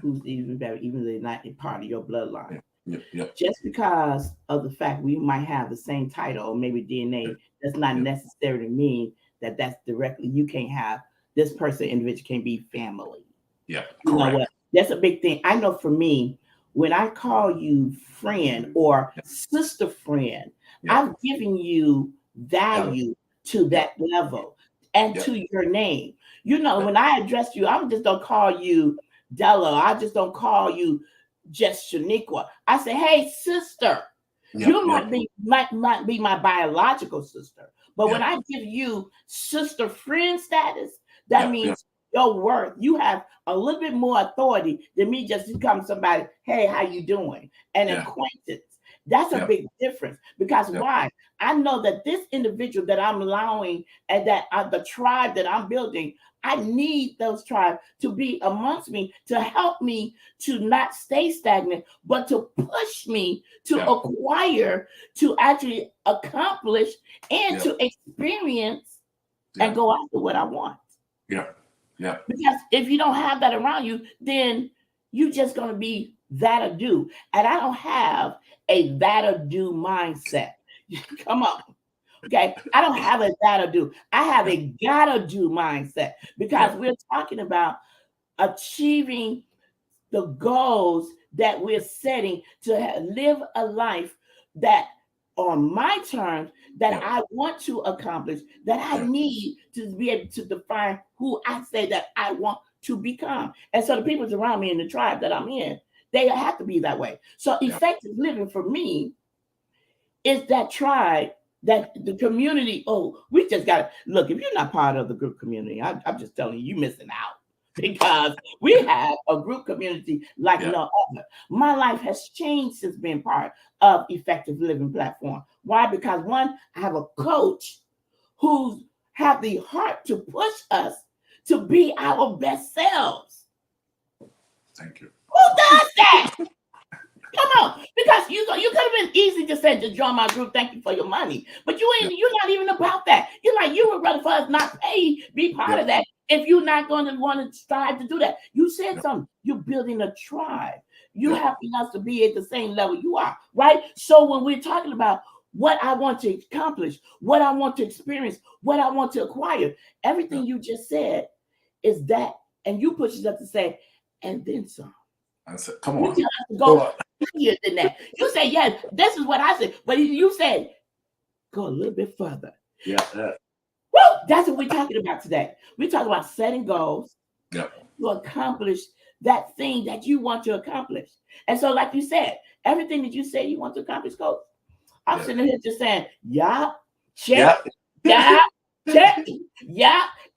Speaker 2: who's even better, even though they're not a part of your bloodline.
Speaker 1: Yeah.
Speaker 2: Just because of the fact we might have the same title or maybe DNA does not necessarily mean that that's directly you can't have this person individual can be family.
Speaker 1: Yeah,
Speaker 2: you know
Speaker 1: correct.
Speaker 2: what? That's a big thing. I know for me, when I call you friend or sister friend, I've given you value to that level and to your name. You know, when I address you, I'm just don't call you Della. I just don't call you just Shaniqua. I say, hey, sister. You might be my biological sister, but when I give you sister friend status, that means your worth. You have a little bit more authority than me just become somebody. Hey, how you doing? An acquaintance. That's a big difference because why? I know that this individual that I'm allowing and that the tribe that I'm building, I need those tribes to be amongst me to help me to not stay stagnant, but to push me to acquire, to actually accomplish, and to experience and go after what I want.
Speaker 1: Yeah.
Speaker 2: Because if you don't have that around you, then you're just going to be that or do. And I don't have a that or do mindset. Come on. Okay. I don't have a that or do. I have a gotta do mindset because we're talking about achieving the goals that we're setting to live a life that on my terms that I want to accomplish, that I need to be able to define who I say that I want to become. And so the people around me in the tribe that I'm in, they have to be that way. So effective living for me is that tribe, that the community. Oh, we just got to look. If you're not part of the group community, I'm just telling you, you're missing out because we have a group community like no other. My life has changed since being part of Effective Living Platform. Why? Because one, I have a coach who have the heart to push us to be our best selves.
Speaker 1: Thank you.
Speaker 2: Who does that? Come on, because you could have been easy to say, just join my group, thank you for your money. But you're not even about that. You're like, you would rather for us not pay, be part of that if you're not going to want to strive to do that. You said something. You're building a tribe. You're helping us to be at the same level you are, right? So when we're talking about what I want to accomplish, what I want to experience, what I want to acquire, everything you just said is that, and you push us up to say, and then some.
Speaker 1: I said, come on.
Speaker 2: You go higher than that. You say, yes, this is what I said. But you said, go a little bit further. Well, that's what we're talking about today. We're talking about setting goals to accomplish that thing that you want to accomplish. And so, like you said, everything that you say you want to accomplish, Coach, I'm sitting here just saying, check, check.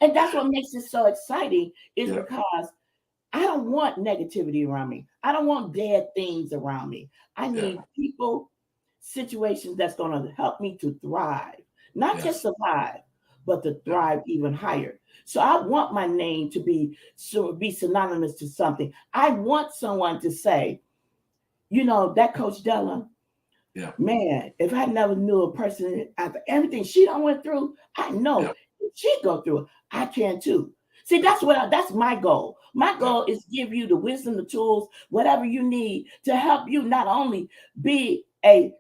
Speaker 2: And that's what makes it so exciting is because I don't want negativity around me. I don't want dead things around me. I need people, situations that's going to help me to thrive, not just survive, but to thrive even higher. So I want my name to be synonymous to something. I want someone to say, that Coach Della, man, if I never knew a person after everything she done went through, I know if she go through it, I can too. See, that's my goal. My goal is to give you the wisdom, the tools, whatever you need to help you not only be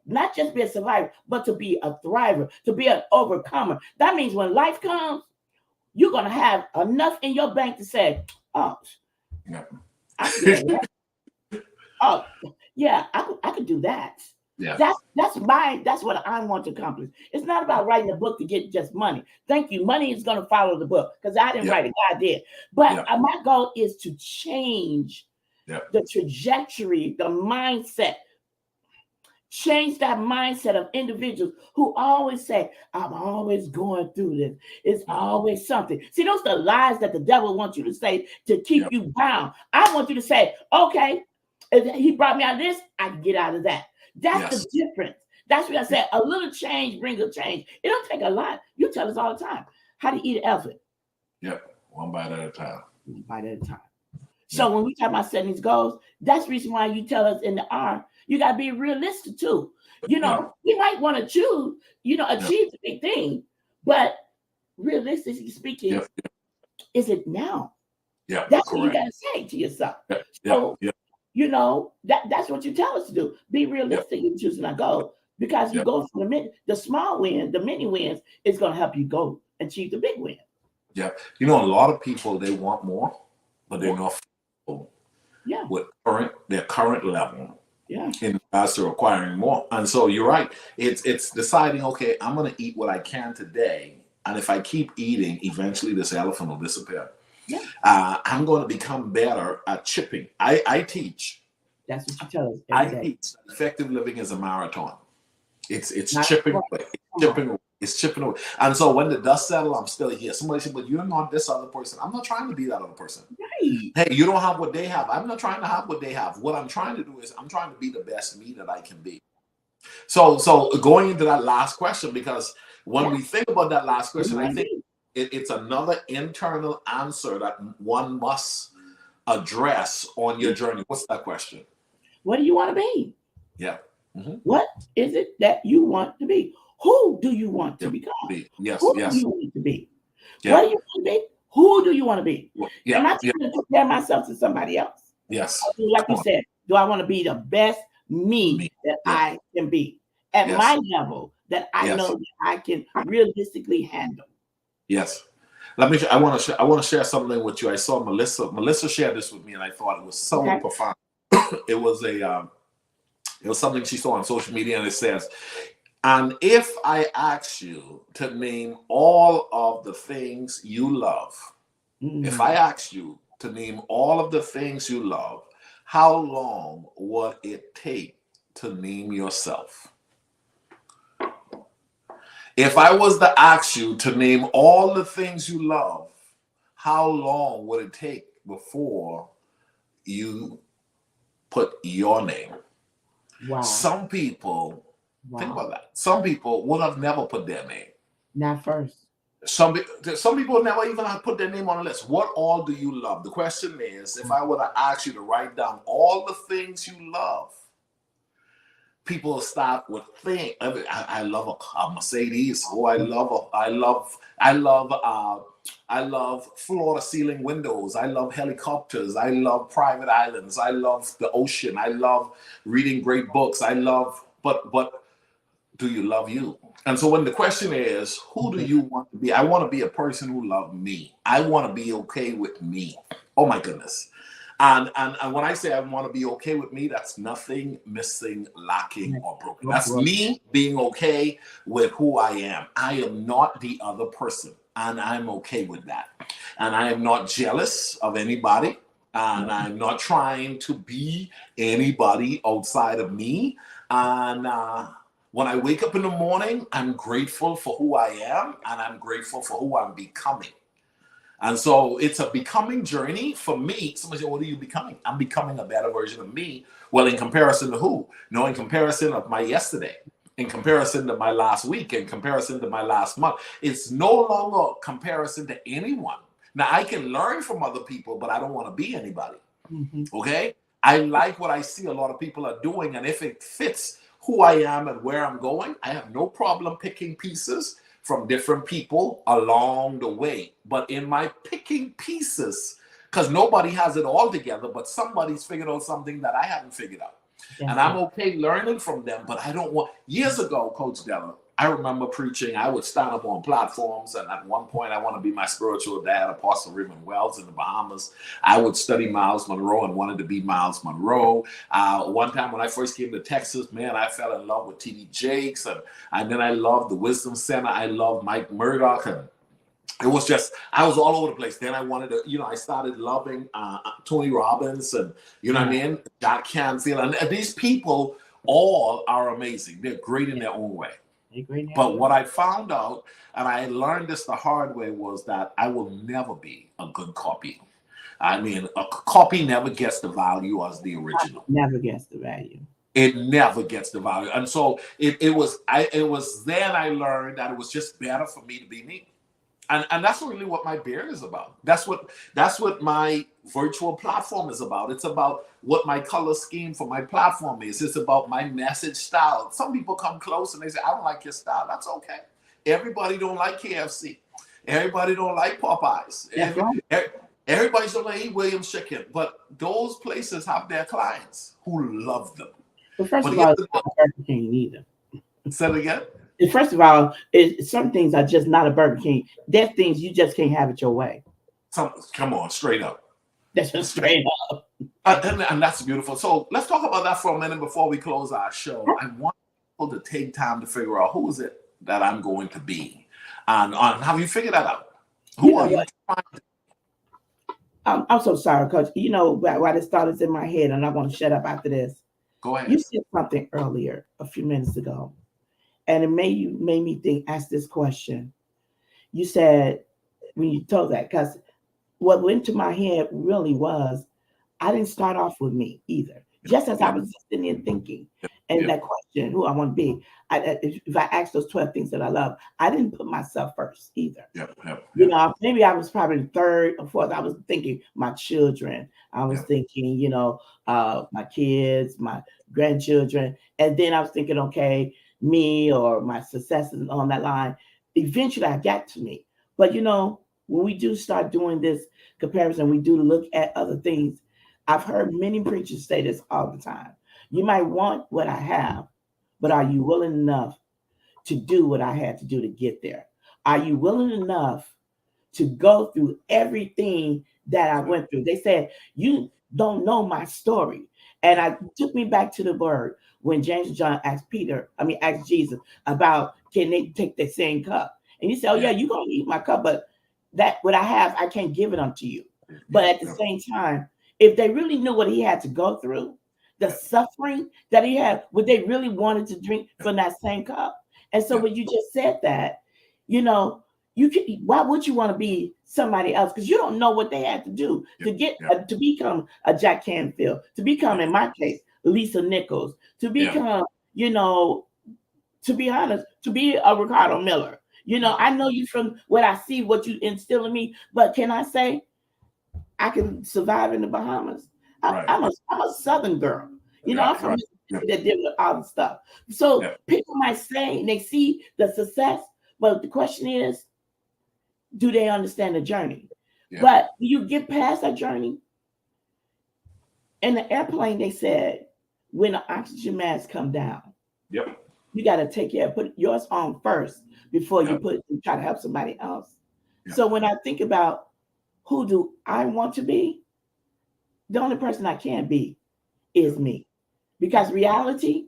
Speaker 2: not just be a survivor, but to be a thriver, to be an overcomer. That means when life comes, you're gonna have enough in your bank to say, "Oh, I feel that. Oh, yeah, I could do that.
Speaker 1: Yeah.
Speaker 2: That's what I want to accomplish. It's not about writing a book to get just money. Thank you. Money is going to follow the book because I didn't
Speaker 1: Yeah.
Speaker 2: write it, God did. But
Speaker 1: Yeah.
Speaker 2: my goal is to change
Speaker 1: Yeah.
Speaker 2: the trajectory, the mindset. Change that mindset of individuals who always say, I'm always going through this. It's always something. See, those are the lies that the devil wants you to say to keep
Speaker 1: Yeah.
Speaker 2: you bound. I want you to say, okay, if he brought me out of this, I can get out of that. That's
Speaker 1: Yes.
Speaker 2: the difference. That's what I said. A little change brings a change. It don't take a lot. You tell us all the time how to eat an elephant.
Speaker 1: Yep. One bite at a time.
Speaker 2: One bite at a time. So when we talk about setting these goals, that's the reason why you tell us in the R, you got to be realistic too. You know, we might want to choose, achieve the big thing, but realistically speaking, is it now?
Speaker 1: Yeah,
Speaker 2: That's
Speaker 1: correct.
Speaker 2: what you got to say to yourself.
Speaker 1: Yeah.
Speaker 2: So, that's what you tell us to do. Be realistic in choosing a goal because you go from the small win, the mini wins is going to help you go achieve the big win.
Speaker 1: Yeah. A lot of people, they want more, but they're not with their current level in regards to acquiring more. And so you're right. It's deciding, okay, I'm going to eat what I can today. And if I keep eating, eventually this elephant will disappear.
Speaker 2: Yeah.
Speaker 1: I'm going to become better at chipping. I teach.
Speaker 2: That's what you tell us every day.
Speaker 1: Teach effective living is a marathon. It's
Speaker 2: Not
Speaker 1: chipping away. It's chipping away. And so when the dust settles, I'm still here. Somebody said, but you're not this other person. I'm not trying to be that other person.
Speaker 2: Right.
Speaker 1: Hey, you don't have what they have. I'm not trying to have what they have. What I'm trying to do is I'm trying to be the best me that I can be. So going into that last question, because when we think about that last question, I think it's another internal answer that one must address on your journey. What's that question?
Speaker 2: What do you want to be?
Speaker 1: Yeah. Mm-hmm.
Speaker 2: What is it that you want to be? Who do you want to become?
Speaker 1: Yes.
Speaker 2: Who do you want to be? What do you want to be? Who do you want to be? Am I trying to compare myself to somebody else?
Speaker 1: Yes.
Speaker 2: Like you said, do I want to be the best me that I can be at my level that I know that I can realistically handle?
Speaker 1: Yes. I want to share something with you. I saw Melissa shared this with me, and I thought it was so profound. It was something she saw on social media, and it says, and if I ask you to name all of the things you love, if I ask you to name all of the things you love, how long would it take to name yourself? If I was to ask you to name all the things you love, how long would it take before you put your name?
Speaker 2: Wow.
Speaker 1: Some people, think about that. Some people would have never put their name.
Speaker 2: Not first.
Speaker 1: Some people never even have put their name on a list. What all do you love? The question is, if I were to ask you to write down all the things you love, people start with things. I love a Mercedes. Oh, I love floor-to-ceiling windows. I love helicopters. I love private islands. I love the ocean. I love reading great books. But do you love you? And so when the question is, who do you want to be? I want to be a person who loves me. I want to be okay with me. Oh my goodness. And when I say I want to be okay with me, that's nothing missing, lacking, or broken. That's me being okay with who I am. I am not the other person, and I'm okay with that. And I am not jealous of anybody, and I'm not trying to be anybody outside of me. And when I wake up in the morning, I'm grateful for who I am, and I'm grateful for who I'm becoming. And so it's a becoming journey for me. Somebody said, what are you becoming? I'm becoming a better version of me. Well, in comparison to who? No, in comparison of my yesterday, in comparison to my last week, in comparison to my last month. It's no longer comparison to anyone. Now, I can learn from other people, but I don't want to be anybody. Okay? I like what I see a lot of people are doing. And if it fits who I am and where I'm going, I have no problem picking pieces from different people along the way. But in my picking pieces, because nobody has it all together, but somebody's figured out something that I haven't figured out. And I'm okay learning from them, but I don't want, years ago, Coach Della, I remember preaching. I would stand up on platforms, and at one point, I want to be my spiritual dad, Apostle Raymond Wells in the Bahamas. I would study Miles Monroe and wanted to be Miles Monroe. One time when I first came to Texas, man, I fell in love with T.D. Jakes, and then I loved the Wisdom Center. I loved Mike Murdoch, and it was just, I was all over the place. Then I wanted to, I started loving Tony Robbins, and you know what I mean, Jack Canfield, and these people all are amazing. They're great in their own way. But what I found out, and I learned this the hard way, was that I will never be a good copy. I mean, a copy never gets the value as the original.
Speaker 2: Never gets the value.
Speaker 1: It never gets the value. And so it was then I learned that it was just better for me to be me. And that's really what my beard is about. That's what my virtual platform is about. It's about what my color scheme for my platform is. It's about my message style. Some people come close and they say, I don't like your style. That's okay. Everybody don't like KFC. Everybody don't like Popeyes. Everybody don't like Williams Chicken. But those places have their clients who love them.
Speaker 2: But first of all, it's not Burger King either.
Speaker 1: Say it again?
Speaker 2: First of all, some things are just not a Burger King. There's things you just can't have it your way.
Speaker 1: Come on, straight up.
Speaker 2: That's just straight up.
Speaker 1: And that's beautiful. So let's talk about that for a minute before we close our show. I want people to take time to figure out who is it that I'm going to be. And have you figured that out? Who are you trying to?
Speaker 2: I'm so sorry, Coach. You know why this thought is in my head, and I want to shut up after this.
Speaker 1: Go ahead.
Speaker 2: You said something earlier, a few minutes ago, and it made me ask this question. You said, when you told that, because what went to my head really was, I didn't start off with me either. Just as I was sitting there thinking, and that question, who I want to be, if I ask those 12 things that I love, I didn't put myself first either. You know, maybe I was probably the third or fourth. I was thinking my children. I was thinking, my kids, my grandchildren. And then I was thinking, okay, me or my successors on that line. Eventually I got to me. But when we do start doing this comparison, we do look at other things. I've heard many preachers say this all the time. You might want what I have, but are you willing enough to do what I had to do to get there? Are you willing enough to go through everything that I went through? They said, you don't know my story. And it took me back to the word when James and John asked Jesus about, can they take the same cup? And he said, oh yeah, you're going to eat my cup, but that what I have, I can't give it unto you. But at the same time, if they really knew what he had to go through, the suffering that he had, would they really wanted to drink from that same cup? And so when you just said that, why would you want to be somebody else? Because you don't know what they had to do to get to become a Jack Canfield, to become, in my case, Lisa Nichols, to become, to be honest, to be a Ricardo Miller. I know you from what I see, what you instill in me, but can I say I can survive in the Bahamas? I'm a Southern girl. I'm from Mississippi that deal with all the stuff. So people might say they see the success, but the question is, do they understand the journey? But you get past that journey. In the airplane, they said, when the oxygen mask come down, you got to take care, put yours on first before you try to help somebody else. So when I think about who do I want to be, the only person I can be is me. Because reality,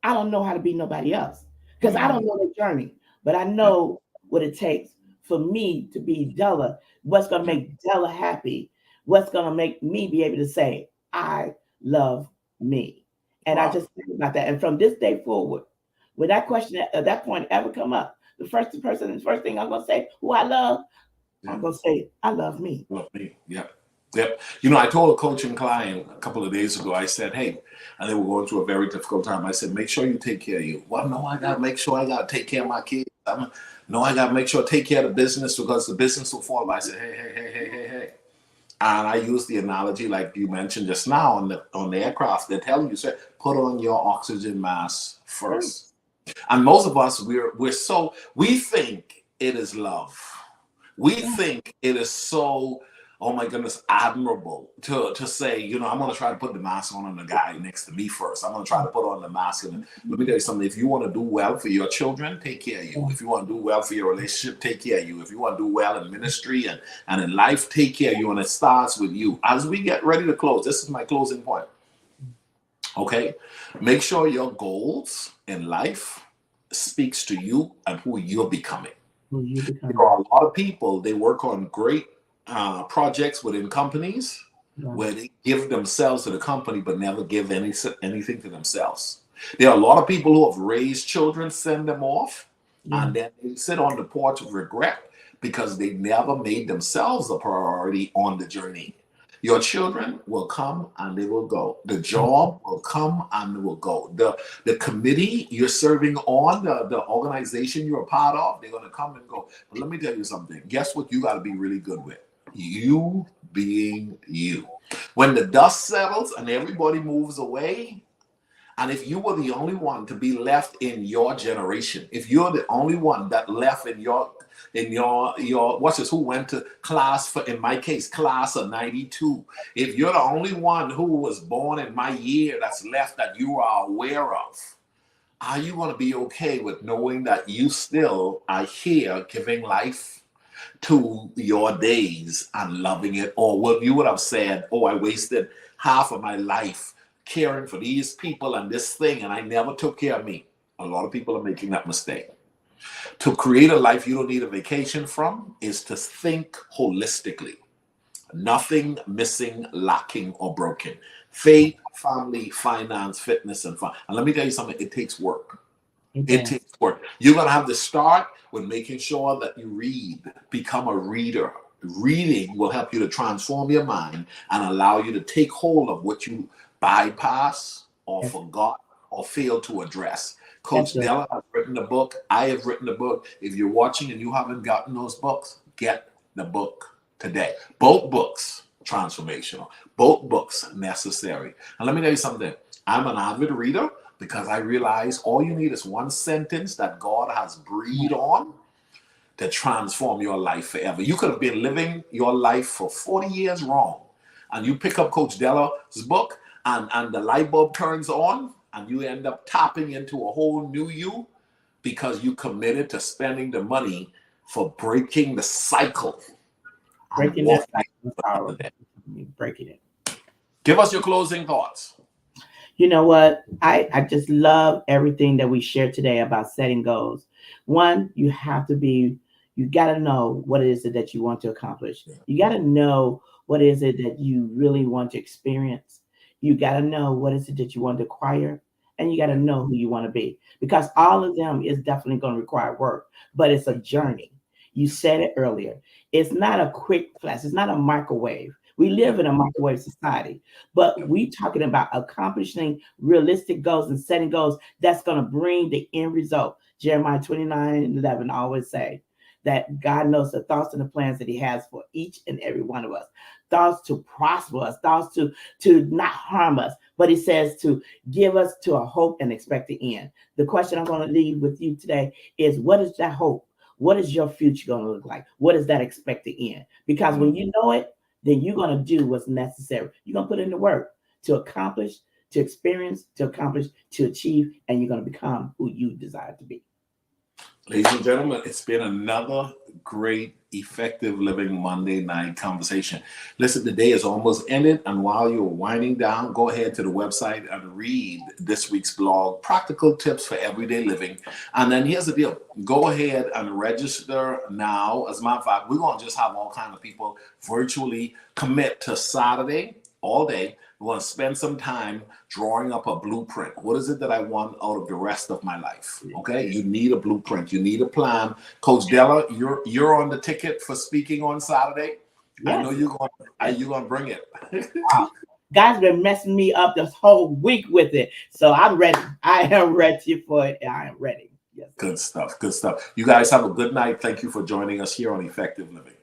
Speaker 2: I don't know how to be nobody else. Because I don't know the journey, but I know what it takes for me to be Della. What's going to make Della happy? What's going to make me be able to say, I love me. And I just think about that. And from this day forward, when that question at that point ever come up, the first thing I'm going to say, who I love, I'm going to say, I love me.
Speaker 1: Love me. Yep. I told a coaching client a couple of days ago, I said, hey, and they were going through a very difficult time. I said, make sure you take care of you. Well, no, I got to make sure I got to take care of my kids. No, I got to make sure I take care of the business because the business will fall. I said, hey. And I use the analogy like you mentioned just now on the aircraft. They're telling you, sir, put on your oxygen mask first. And most of us, we think it is love. We think it is so oh my goodness, admirable to say, you know, I'm going to try to put the mask on the guy next to me first. I'm going to try to put on the mask. And let me tell you something. If you want to do well for your children, take care of you. If you want to do well for your relationship, take care of you. If you want to do well in ministry and in life, take care of you. And it starts with you. As we get ready to close, this is my closing point. Okay. Make sure your goals in life speaks to you and who you're becoming. There are a lot of people, they work on great projects within companies where they give themselves to the company but never give anything to themselves. There are a lot of people who have raised children, send them off, and then they sit on the porch of regret because they never made themselves a priority on the journey. Your children will come and they will go. The job will come and will go. The committee you're serving on, the organization you're a part of, they're going to come and go. But let me tell you something. Guess what you got to be really good with? You being you. When the dust settles and everybody moves away, and if you were the only one to be left in your generation, if you're the only one that left in your what's this, who went to class for, in my case, class of 92, if you're the only one who was born in my year that's left that you are aware of, are you going to be okay with knowing that you still are here giving life to your days and loving it? Or what you would have said, oh, I wasted half of my life caring for these people and this thing, and I never took care of me. A lot of people are making that mistake. To create a life you don't need a vacation from is to think holistically. Nothing missing, lacking, or broken. Faith, family, finance, fitness, and fun. And let me tell you something, it takes work. It takes work. You're going to have to start with making sure that you read, become a reader. Reading will help you to transform your mind and allow you to take hold of what you bypass or forgot or failed to address. Coach Della has written a book. I have written a book. If you're watching and you haven't gotten those books, get the book today. Both books transformational. Both books necessary. And let me tell you something. I'm an avid reader because I realize all you need is one sentence that God has breathed on to transform your life forever. You could have been living your life for 40 years wrong, and you pick up Coach Della's book, and the light bulb turns on, and you end up tapping into a whole new you because you committed to spending the money for breaking the cycle.
Speaker 2: Breaking it.
Speaker 1: Give us your closing thoughts.
Speaker 2: You know what? I just love everything that we shared today about setting goals. One, you got to know what it is that you want to accomplish. You got to know what is it that you really want to experience. You got to know what is it that you want to acquire, and you got to know who you want to be, because all of them is definitely going to require work, but it's a journey. You said it earlier. It's not a quick flash. It's not a microwave. We live in a microwave society, but we talking about accomplishing realistic goals and setting goals that's going to bring the end result. Jeremiah 29:11 always say that God knows the thoughts and the plans that he has for each and every one of us. Thoughts to prosper us, thoughts to not harm us, but he says to give us to a hope and expected end. The question I'm going to leave with you today is, what is that hope? What is your future going to look like? What is that expected end? Because when you know it, then you're going to do what's necessary. You're going to put in the work to accomplish, to experience, to accomplish, to achieve, and you're going to become who you desire to be.
Speaker 1: Ladies and gentlemen, it's been another great Effective Living Monday night conversation. Listen, the day is almost ended, and while you're winding down, go ahead to the website and read this week's blog, Practical Tips for Everyday Living. And then here's the deal. Go ahead and register now. As a matter of fact, we're going to just have all kinds of people virtually commit to Saturday all day. We want to spend some time drawing up a blueprint. What is it that I want out of the rest of my life? Okay, you need a blueprint. You need a plan. Coach Della, you're on the ticket for speaking on Saturday. Yes. I know you're going to bring it.
Speaker 2: Wow. God's been messing me up this whole week with it, so I'm ready. I am ready for it. I am ready. Yes.
Speaker 1: Good stuff. Good stuff. You guys have a good night. Thank you for joining us here on Effective Living.